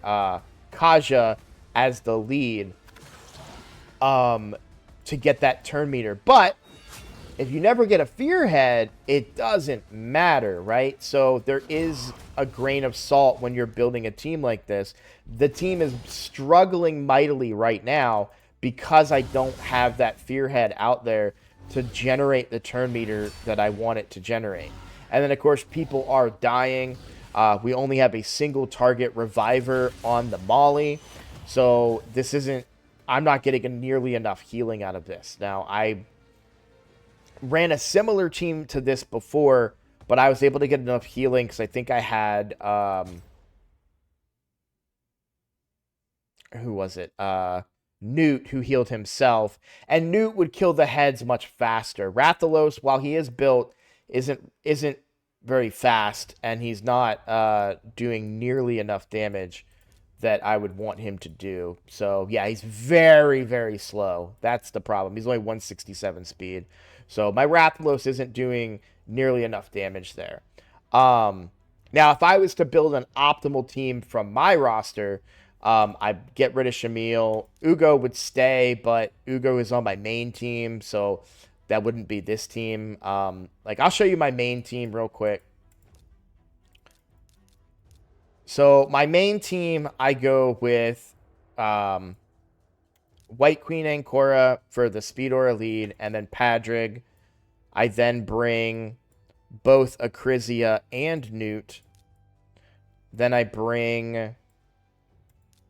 Kaja as the lead to get that turn meter. But if you never get a Fear Head, it doesn't matter, right? So there is a grain of salt when you're building a team like this. The team is struggling mightily right now because I don't have that Fear Head out there to generate the turn meter that I want it to generate. And then, of course, people are dying. We only have a single target reviver on the Molly. So this isn't... I'm not getting nearly enough healing out of this. Now, I ran a similar team to this before, but I was able to get enough healing because I think I had... who was it? Newt, who healed himself, and Newt would kill the heads much faster. Rathalos, while he is built, isn't very fast, and he's not doing nearly enough damage that I would want him to do. So yeah, he's very, very slow. That's the problem. He's only 167 speed. So my Rathalos isn't doing nearly enough damage there. Now, if I was to build an optimal team from my roster, I get rid of Shamil. Ugo would stay, but Ugo is on my main team, so that wouldn't be this team. Like, I'll show you my main team real quick. So my main team, I go with White Queen Ancora for the Speed Aura lead, and then Padrig. I then bring both Acrisia and Newt. Then I bring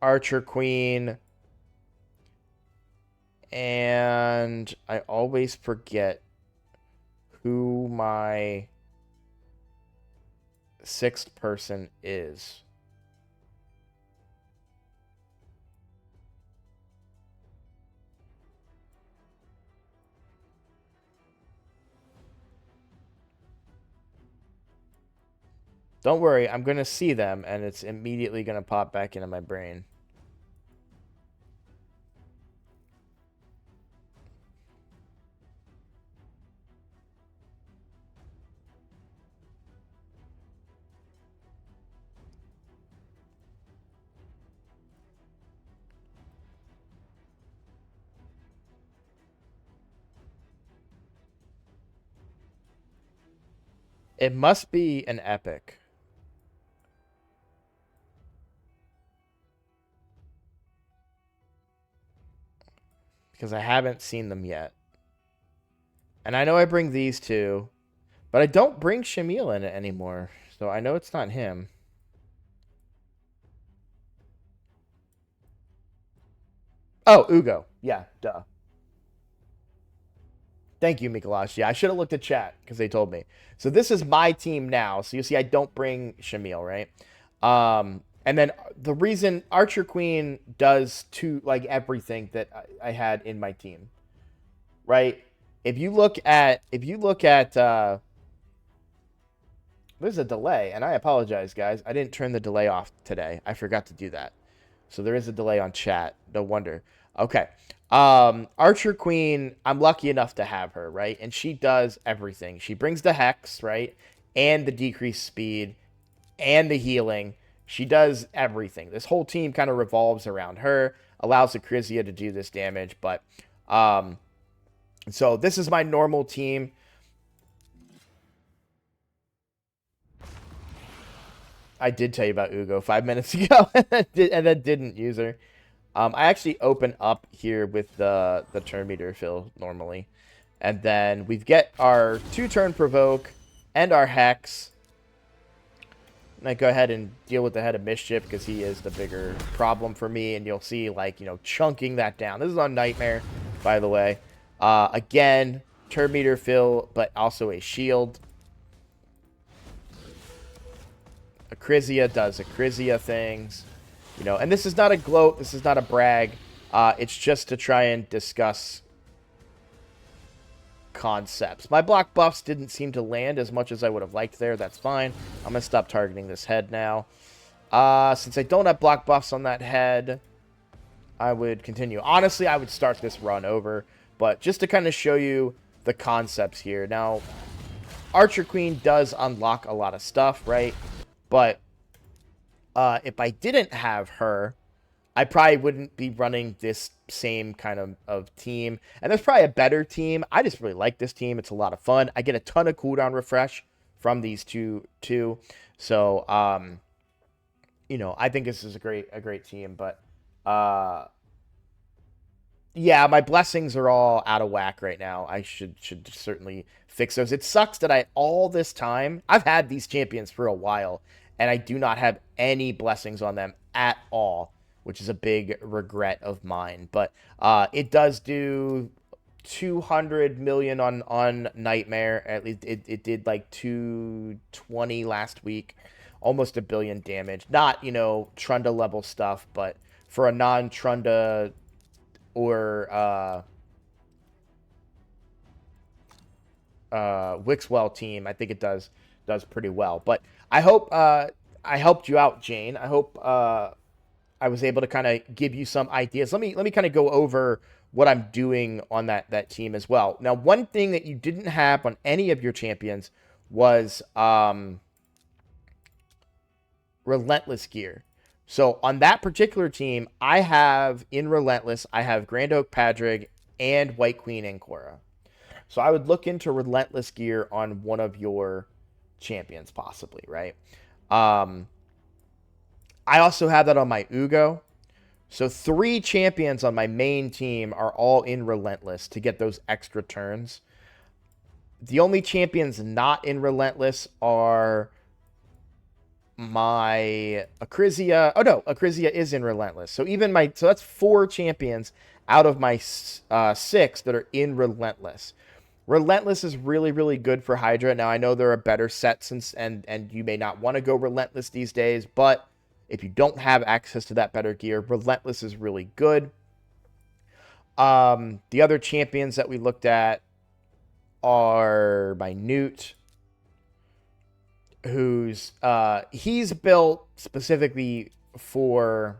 Archer Queen. And I always forget who my sixth person is. Don't worry, I'm going to see them, and it's immediately going to pop back into my brain. It must be an epic. Because I haven't seen them yet. And I know I bring these two, but I don't bring Shamil in it anymore. So I know it's not him. Oh, Ugo. Yeah, duh. Thank you, Mikolash. Yeah, I should have looked at chat because they told me. So this is my team now. So you see, I don't bring Shamil, right? And then the reason Archer Queen does like everything that I had in my team, right? If you look at there's a delay, and I apologize, guys. I didn't turn the delay off today. I forgot to do that. So there is a delay on chat. No wonder. Okay. Archer Queen, I'm lucky enough to have her, right? And she does everything. She brings the Hex, right? And the decreased speed and the healing. She does everything. This whole team kind of revolves around her, allows Acrisia to do this damage, but so this is my normal team. I did tell you about Ugo 5 minutes ago, and then didn't use her. I actually open up here with the turn meter fill normally. And then we get our 2-turn provoke and our hex. And I go ahead and deal with the Head of Mischief because he is the bigger problem for me. And you'll see, like, chunking that down. This is on Nightmare, by the way. Again, turn meter fill, but also a shield. Acrisia does Acrisia things. And this is not a gloat. This is not a brag. It's just to try and discuss concepts. My block buffs didn't seem to land as much as I would have liked there. That's fine. I'm going to stop targeting this head now. Since I don't have block buffs on that head, I would continue. Honestly, I would start this run over. But just to kind of show you the concepts here. Now, Archer Queen does unlock a lot of stuff, right? But if I didn't have her, I probably wouldn't be running this same kind of team. And there's probably a better team. I just really like this team. It's a lot of fun. I get a ton of cooldown refresh from these two. So, I think this is a great team. But, Yeah, my blessings are all out of whack right now. I should certainly fix those. It sucks that I all this time I've had these champions for a while, and I do not have any blessings on them at all, which is a big regret of mine. But it does do 200 million on Nightmare. At least it did like 220 last week, almost a billion damage. Not Trunda level stuff, but for a non Trunda or Wixwell team, I think it does pretty well. But I hope I helped you out, Jane. I hope I was able to kind of give you some ideas. Let me kind of go over what I'm doing on that team as well. Now, one thing that you didn't have on any of your champions was Relentless gear. So on that particular team, I have in Relentless, I have Grand Oak Padrig and White Queen Ancora. So I would look into Relentless gear on one of your champions, possibly, right? Um, I also have that on my Ugo. So 3 champions on my main team are all in Relentless to get those extra turns. The only champions not in Relentless are my Acrizia. Oh no, Acrizia is in Relentless. So so that's 4 champions out of my 6 that are in Relentless. Relentless is really, really good for Hydra. Now, I know there are better sets, and you may not want to go Relentless these days, but if you don't have access to that better gear, Relentless is really good. The other champions that we looked at are by Newt, who's he's built specifically for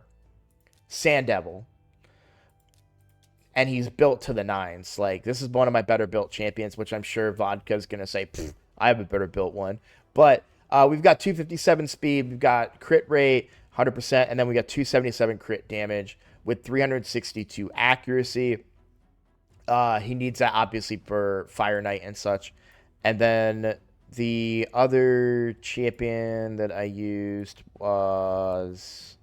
Sand Devil. And he's built to the nines. Like, this is one of my better built champions, which I'm sure Vodka's going to say, I have a better built one. But we've got 257 speed, we've got crit rate, 100%, and then we got 277 crit damage with 362 accuracy. He needs that, obviously, for Fire Knight and such. And then the other champion that I used was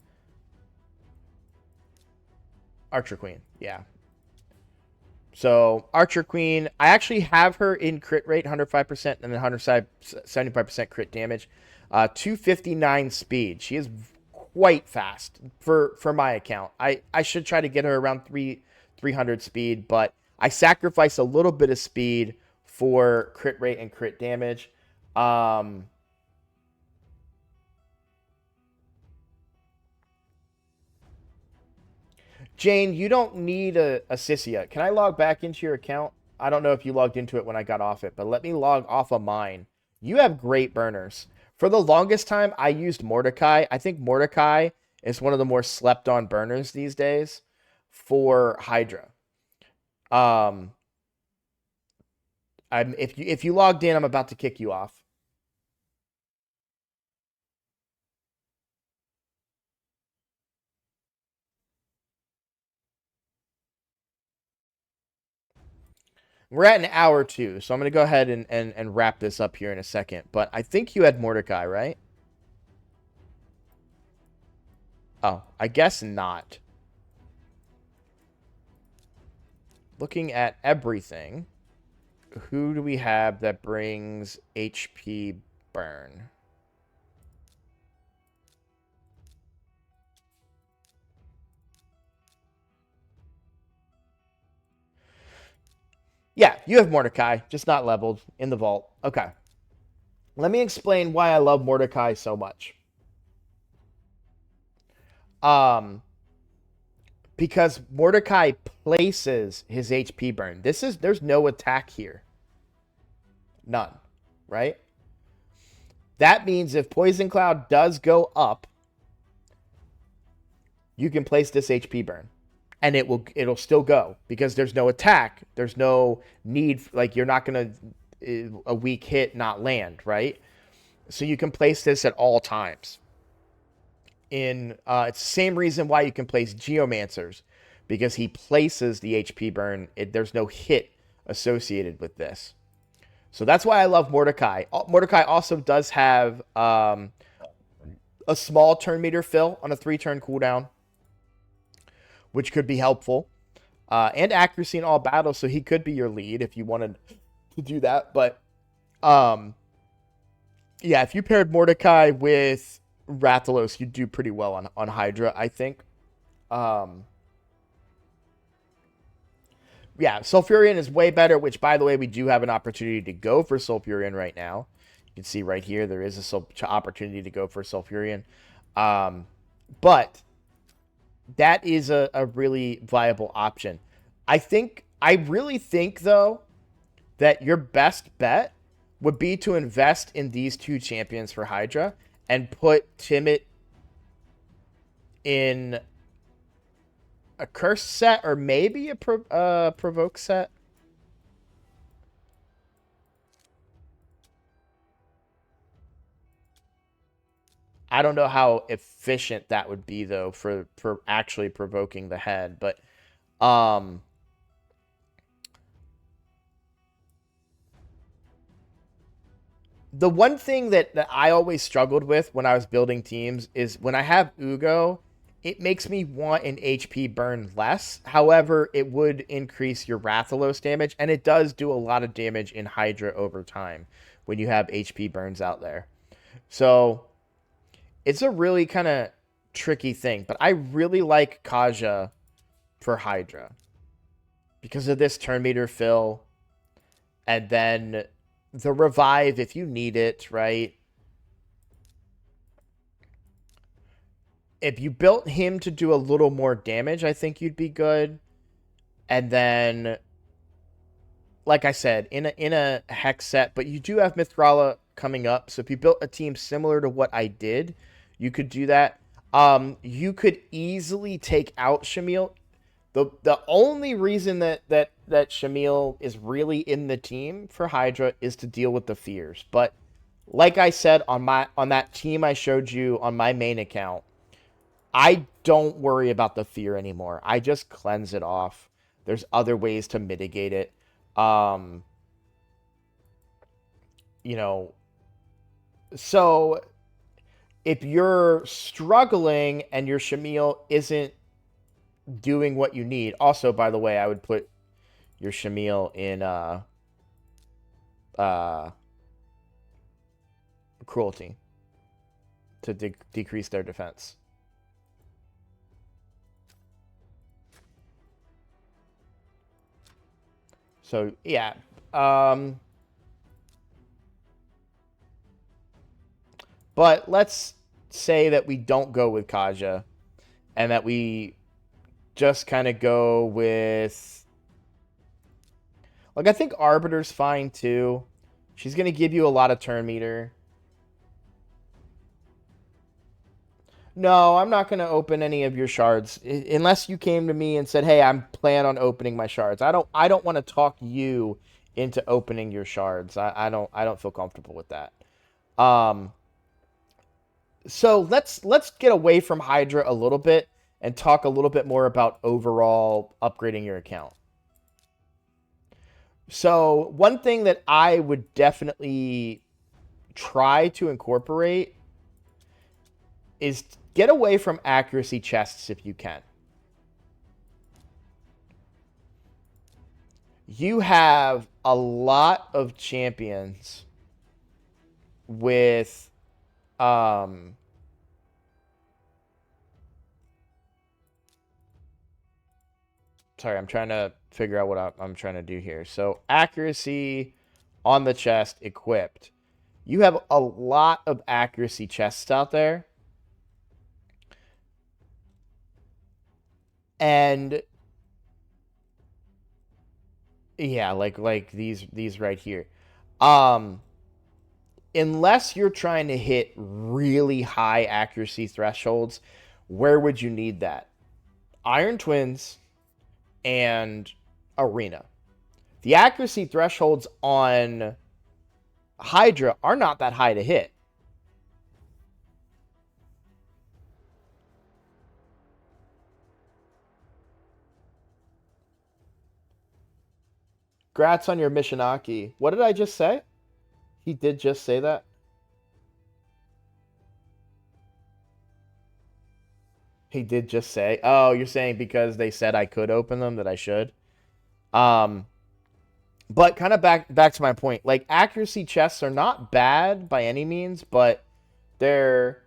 Archer Queen, yeah. So, Archer Queen, I actually have her in crit rate, 105%, and then 175% crit damage. 259 speed. She is quite fast for my account. I should try to get her around 300 speed, but I sacrifice a little bit of speed for crit rate and crit damage. Jane, you don't need a Sissia. Can I log back into your account? I don't know if you logged into it when I got off it, but let me log off of mine. You have great burners. For the longest time, I used Mordecai. I think Mordecai is one of the more slept on burners these days for Hydra. Um, if you logged in, I'm about to kick you off. We're at an hour 2, so I'm going to go ahead and wrap this up here in a second. But I think you had Mordecai, right? Oh, I guess not. Looking at everything, who do we have that brings HP burn? Yeah, you have Mordecai, just not leveled in the vault. Okay. Let me explain why I love Mordecai so much. Because Mordecai places his HP burn. There's no attack here. None, right? That means if Poison Cloud does go up, you can place this HP burn. And it'll still go because there's no attack. There's no need, like, you're not going to a weak hit not land, right? So you can place this at all times. It's the same reason why you can place Geomancers, because he places the HP burn. There's no hit associated with this. So that's why I love Mordecai. Mordecai also does have a small turn meter fill on a 3-turn cooldown, which could be helpful. and accuracy in all battles, so he could be your lead if you wanted to do that. But um, yeah, if you paired Mordecai with Rathalos, you'd do pretty well on Hydra, I think. Um, yeah, Sulfurion is way better, which, by the way, we do have an opportunity to go for Sulfurion right now. You can see right here, there is a opportunity to go for Sulfurion. But that is a really viable option. I really think, though, that your best bet would be to invest in these two champions for Hydra and put Timid in a curse set or maybe a provoke set. I don't know how efficient that would be though for actually provoking the head, but um the one thing that I always struggled with when I was building teams is when I have Ugo, it makes me want an HP burn less. However, it would increase your Rathalos damage, and it does do a lot of damage in Hydra over time when you have HP burns out there. So it's a really kind of tricky thing, but I really like Kaja for Hydra because of this turn meter fill, and then the revive if you need it, right? If you built him to do a little more damage, I think you'd be good. And then, like I said, in a hex set, but you do have Mithrala coming up. So if you built a team similar to what I did, you could do that. You could easily take out Shamil. The only reason that Shamil is really in the team for Hydra is to deal with the fears. But like I said on that team I showed you on my main account, I don't worry about the fear anymore. I just cleanse it off. There's other ways to mitigate it. Um, you know, so if you're struggling and your Shamil isn't doing what you need, also, by the way, I would put your Shamil in uh, cruelty to decrease their defense. So yeah, but let's say that we don't go with Kaja, and that we just kind of go with, like, I think Arbiter's fine too. She's gonna give you a lot of turn meter. No, I'm not going to open any of your shards unless you came to me and said, "Hey, I'm plan on opening my shards." I don't want to talk you into opening your shards. I don't feel comfortable with that. Um so let's get away from Hydra a little bit and talk a little bit more about overall upgrading your account. So, one thing that I would definitely try to incorporate is get away from accuracy chests if you can. You have a lot of champions with sorry, I'm trying to figure out what I'm trying to do here. So accuracy on the chest equipped. You have a lot of accuracy chests out there. And yeah, like these right here. Unless you're trying to hit really high accuracy thresholds, where would you need that? Iron Twins and Arena. The accuracy thresholds on Hydra are not that high to hit. Grats on your Mishinaki. What did I just say? He did just say that? He did just say, oh, you're saying because they said I could open them that I should? Um, but kind of back to my point. Like, accuracy chests are not bad by any means, but they're...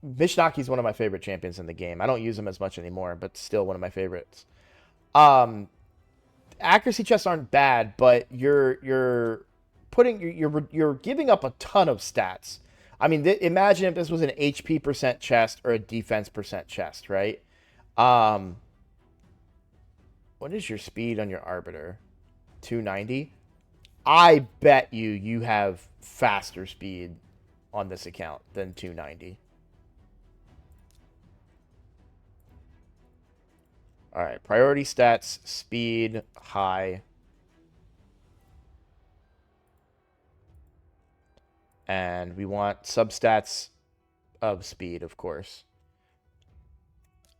Mishnaki's one of my favorite champions in the game. I don't use him as much anymore, but still one of my favorites. Um, accuracy chests aren't bad, but you're putting you're giving up a ton of stats. I mean, imagine if this was an HP percent chest or a defense percent chest, right? Um, what is your speed on your Arbiter? 290. I bet you have faster speed on this account than 290. All right, priority stats, speed, high. And we want substats of speed, of course.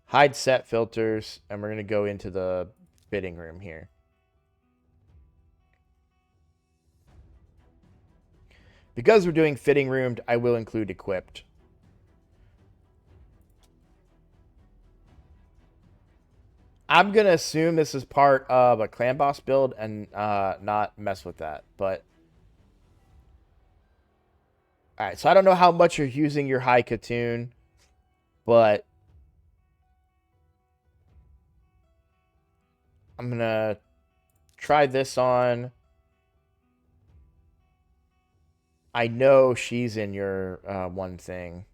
Hide set filters, and we're going to go into the fitting room here. Because we're doing fitting roomed, I will include equipped. I'm going to assume this is part of a clan boss build and not mess with that. But all right, so I don't know how much you're using your high Katoon, but I'm going to try this on. I know she's in your one thing.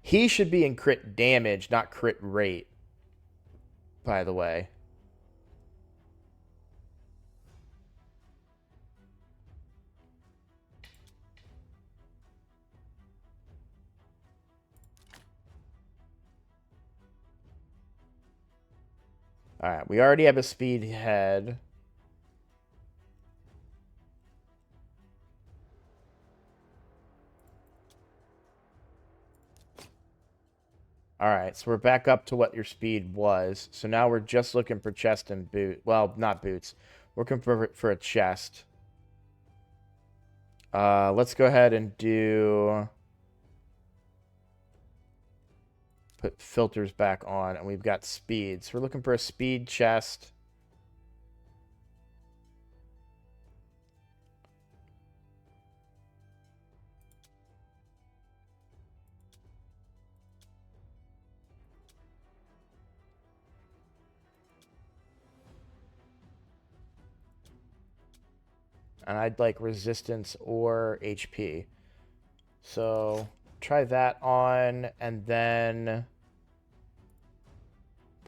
He should be in crit damage, not crit rate, by the way. All right, we already have a speed head. All right, so we're back up to what your speed was. So now we're just looking for chest and boot. Well, not boots. We're looking for a chest. Let's go ahead and put filters back on, and we've got speed. So we're looking for a speed chest. And I'd like resistance or HP. So try that on, and then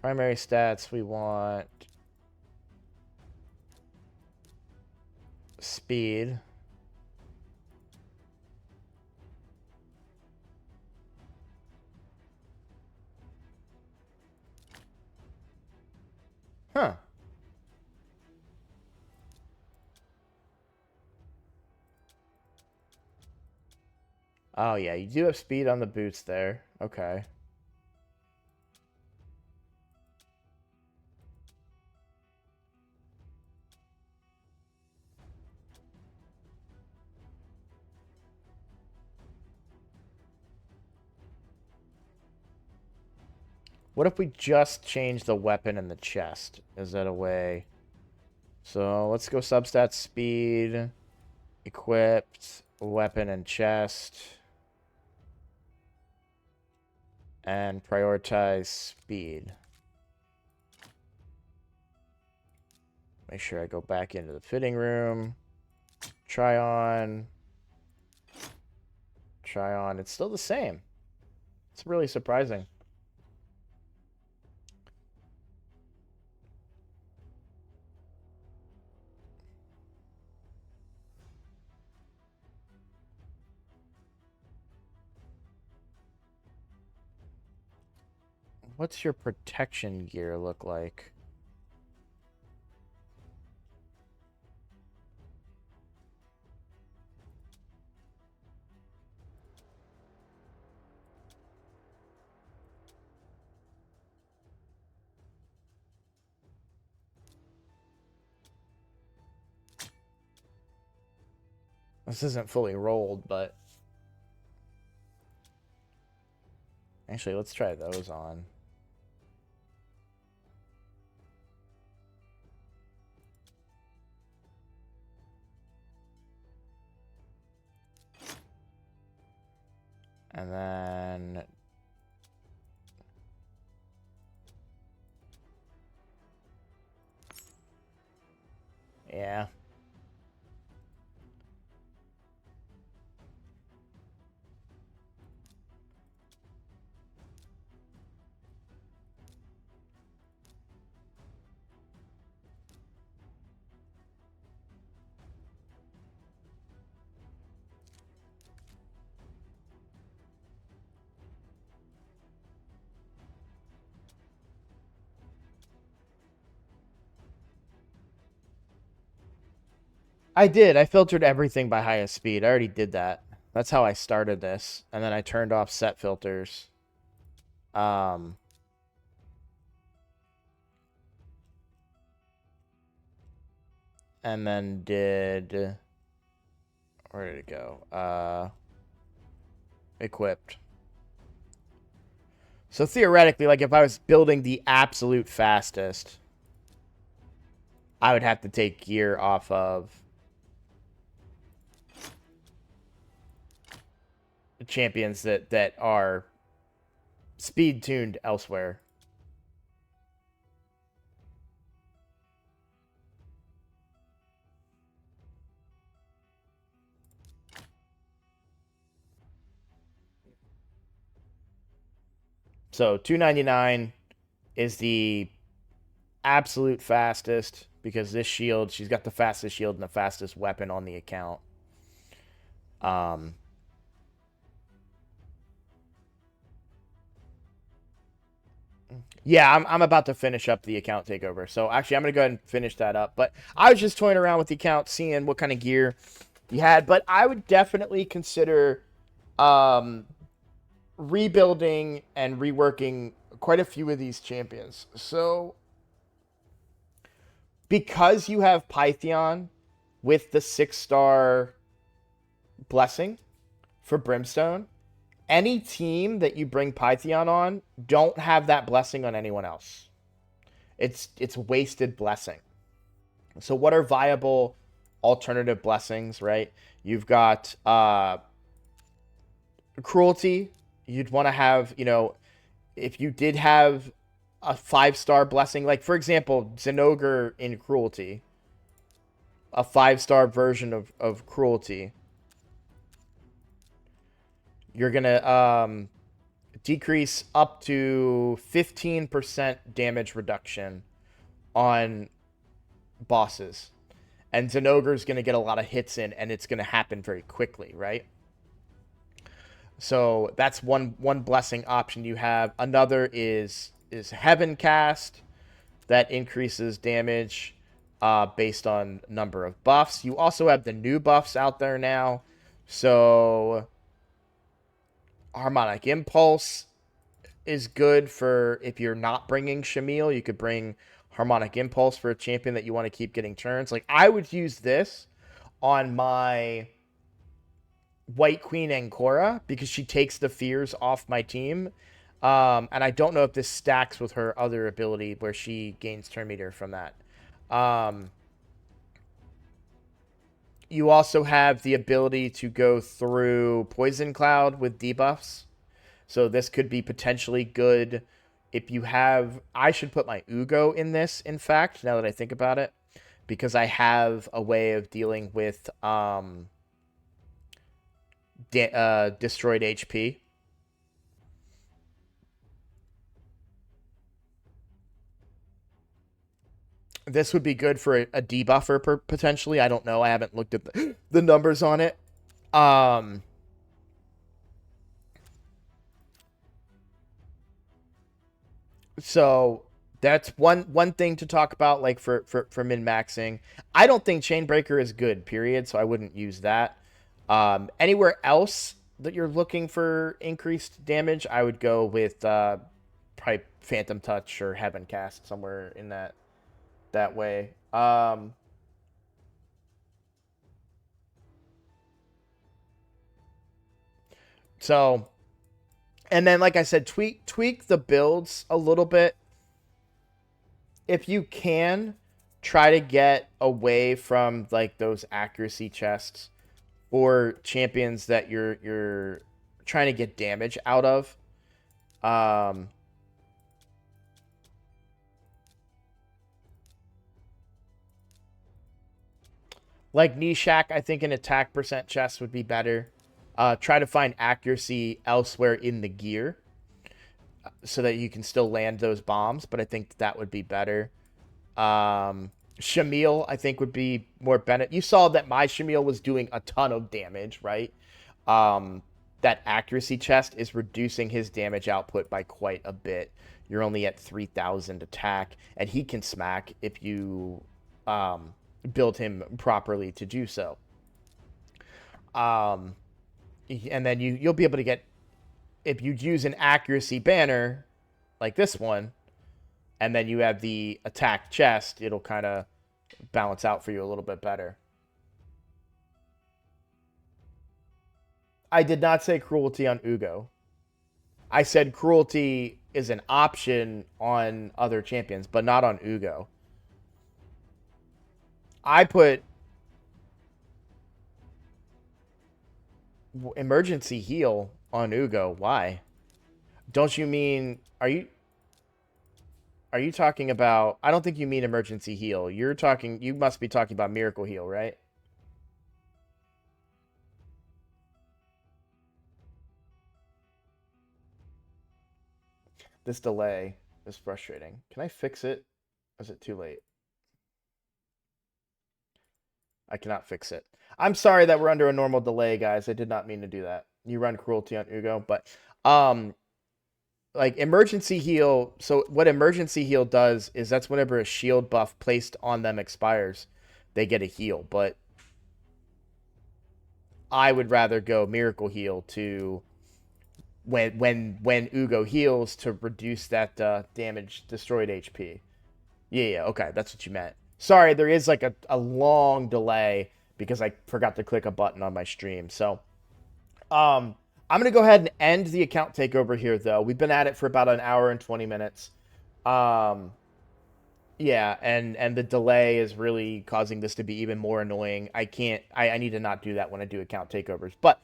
primary stats, we want speed. Huh. Oh, yeah, you do have speed on the boots there. Okay. What if we just change the weapon and the chest? Is that a way? So let's go substats speed, equipped, weapon and chest, and prioritize speed. Make sure I go back into the fitting room. Try on. Try on. It's still the same. It's really surprising. What's your protection gear look like? This isn't fully rolled, but... Actually, let's try those on. And then... Yeah. I did. I filtered everything by highest speed. I already did that. That's how I started this. And then I turned off set filters. And then did... Where did it go? Equipped. So theoretically, like if I was building the absolute fastest, I would have to take gear off of champions that are speed tuned elsewhere. So 299 is the absolute fastest because this shield, she's got the fastest shield and the fastest weapon on the account. Yeah, I'm about to finish up the account takeover. So actually, I'm going to go ahead and finish that up. But I was just toying around with the account, seeing what kind of gear you had. But I would definitely consider rebuilding and reworking quite a few of these champions. So because you have Pythion with the 6-star blessing for Brimstone, any team that you bring Pythion on don't have that blessing on anyone else. It's wasted blessing. So what are viable alternative blessings, right? You've got cruelty. You'd want to have, you know, if you did have a 5-star blessing, like for example, Zinogre in cruelty, a 5-star version of cruelty, you're gonna decrease up to 15% damage reduction on bosses. And Zinogre is going to get a lot of hits in, and it's going to happen very quickly, right? So that's one blessing option you have. Another is Heaven Cast that increases damage based on number of buffs. You also have the new buffs out there now. So Harmonic Impulse is good for if you're not bringing Shamil. You could bring Harmonic Impulse for a champion that you want to keep getting turns. Like, I would use this on my White Queen Ancora because she takes the fears off my team. And I don't know if this stacks with her other ability where she gains turn meter from that. You also have the ability to go through Poison Cloud with debuffs. So this could be potentially good if you have... I should put my Ugo in this, in fact, now that I think about it. Because I have a way of dealing with destroyed HP. This would be good for a debuffer, potentially. I don't know. I haven't looked at the numbers on it. So that's one thing to talk about, like for min-maxing. I don't think Chainbreaker is good, period, so I wouldn't use that. Anywhere else that you're looking for increased damage, I would go with probably Phantom Touch or Heaven Cast, somewhere in that way. So, and then like I said, tweak the builds a little bit. If you can, try to get away from like those accuracy chests or champions that you're trying to get damage out of. Um, like Nishak, I think an attack percent chest would be better. Try to find accuracy elsewhere in the gear so that you can still land those bombs, but I think that would be better. Shamil, I think, would be more benefit. You saw that my Shamil was doing a ton of damage, right? That accuracy chest is reducing his damage output by quite a bit. You're only at 3,000 attack, and he can smack if you build him properly to do so. And then you'll be able to get, if you use an accuracy banner like this one, and then you have the attack chest, it'll kind of balance out for you a little bit better. I did not say cruelty on Ugo. I said cruelty is an option on other champions, but not on Ugo. I put emergency heal on Ugo. Why? Don't you mean, are you talking about, I don't think you mean emergency heal. You must be talking about miracle heal, right? This delay is frustrating. Can I fix it? Or is it too late? I cannot fix it. I'm sorry that we're under a normal delay, guys. I did not mean to do that. You run cruelty on Ugo, but like emergency heal. So what emergency heal does is that's whenever a shield buff placed on them expires, they get a heal. But I would rather go miracle heal to when Ugo heals to reduce that damage destroyed HP. Yeah, okay, that's what you meant. Sorry, there is like a long delay because I forgot to click a button on my stream. So, I'm gonna go ahead and end the account takeover here, though. We've been at it for about an hour and 20 minutes. Um, yeah, and the delay is really causing this to be even more annoying. I need to not do that when I do account takeovers. But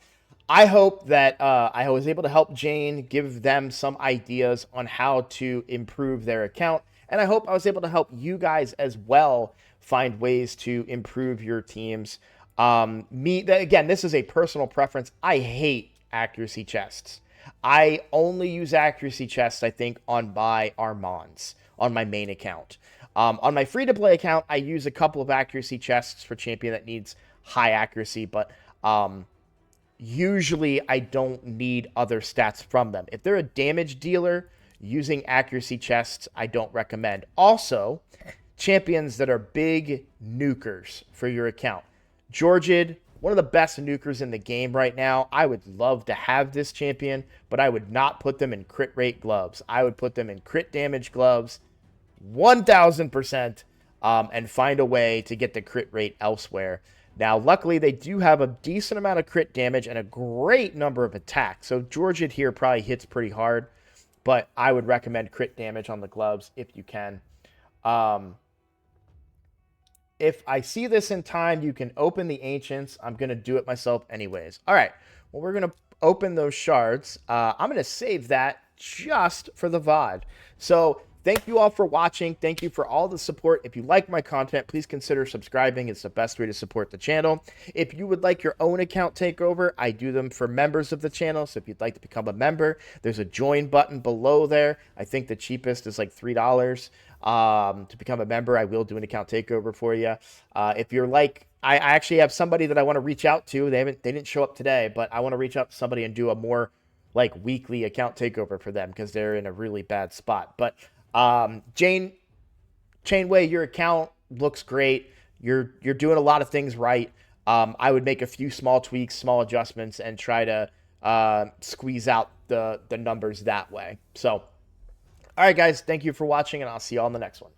I hope that I was able to help Jane, give them some ideas on how to improve their account. And I hope I was able to help you guys as well find ways to improve your teams. Again, this is a personal preference. I hate accuracy chests. I only use accuracy chests, I think, on my Armands, on my main account. On my free-to-play account, I use a couple of accuracy chests for champion that needs high accuracy, but usually I don't need other stats from them. If they're a damage dealer, using accuracy chests, I don't recommend. Also, champions that are big nukers for your account. Georgid, one of the best nukers in the game right now. I would love to have this champion, but I would not put them in crit rate gloves. I would put them in crit damage gloves 1,000%, and find a way to get the crit rate elsewhere. Now, luckily, they do have a decent amount of crit damage and a great number of attacks. So Georgid here probably hits pretty hard, but I would recommend crit damage on the gloves if you can. If I see this in time, you can open the Ancients. I'm going to do it myself anyways. All right, well, we're going to open those shards. I'm going to save that just for the VOD. So thank you all for watching. Thank you for all the support. If you like my content, please consider subscribing. It's the best way to support the channel. If you would like your own account takeover, I do them for members of the channel. So if you'd like to become a member, there's a join button below there. I think the cheapest is like $3. To become a member, I will do an account takeover for you. If you're like, I actually have somebody that I want to reach out to. They didn't show up today, but I want to reach out to somebody and do a more like weekly account takeover for them because they're in a really bad spot. But Jane Chainway, your account looks great. You're doing a lot of things right. I would make a few small tweaks, small adjustments, and try to squeeze out the numbers that way. So, all right, guys, thank you for watching, and I'll see you all in the next one.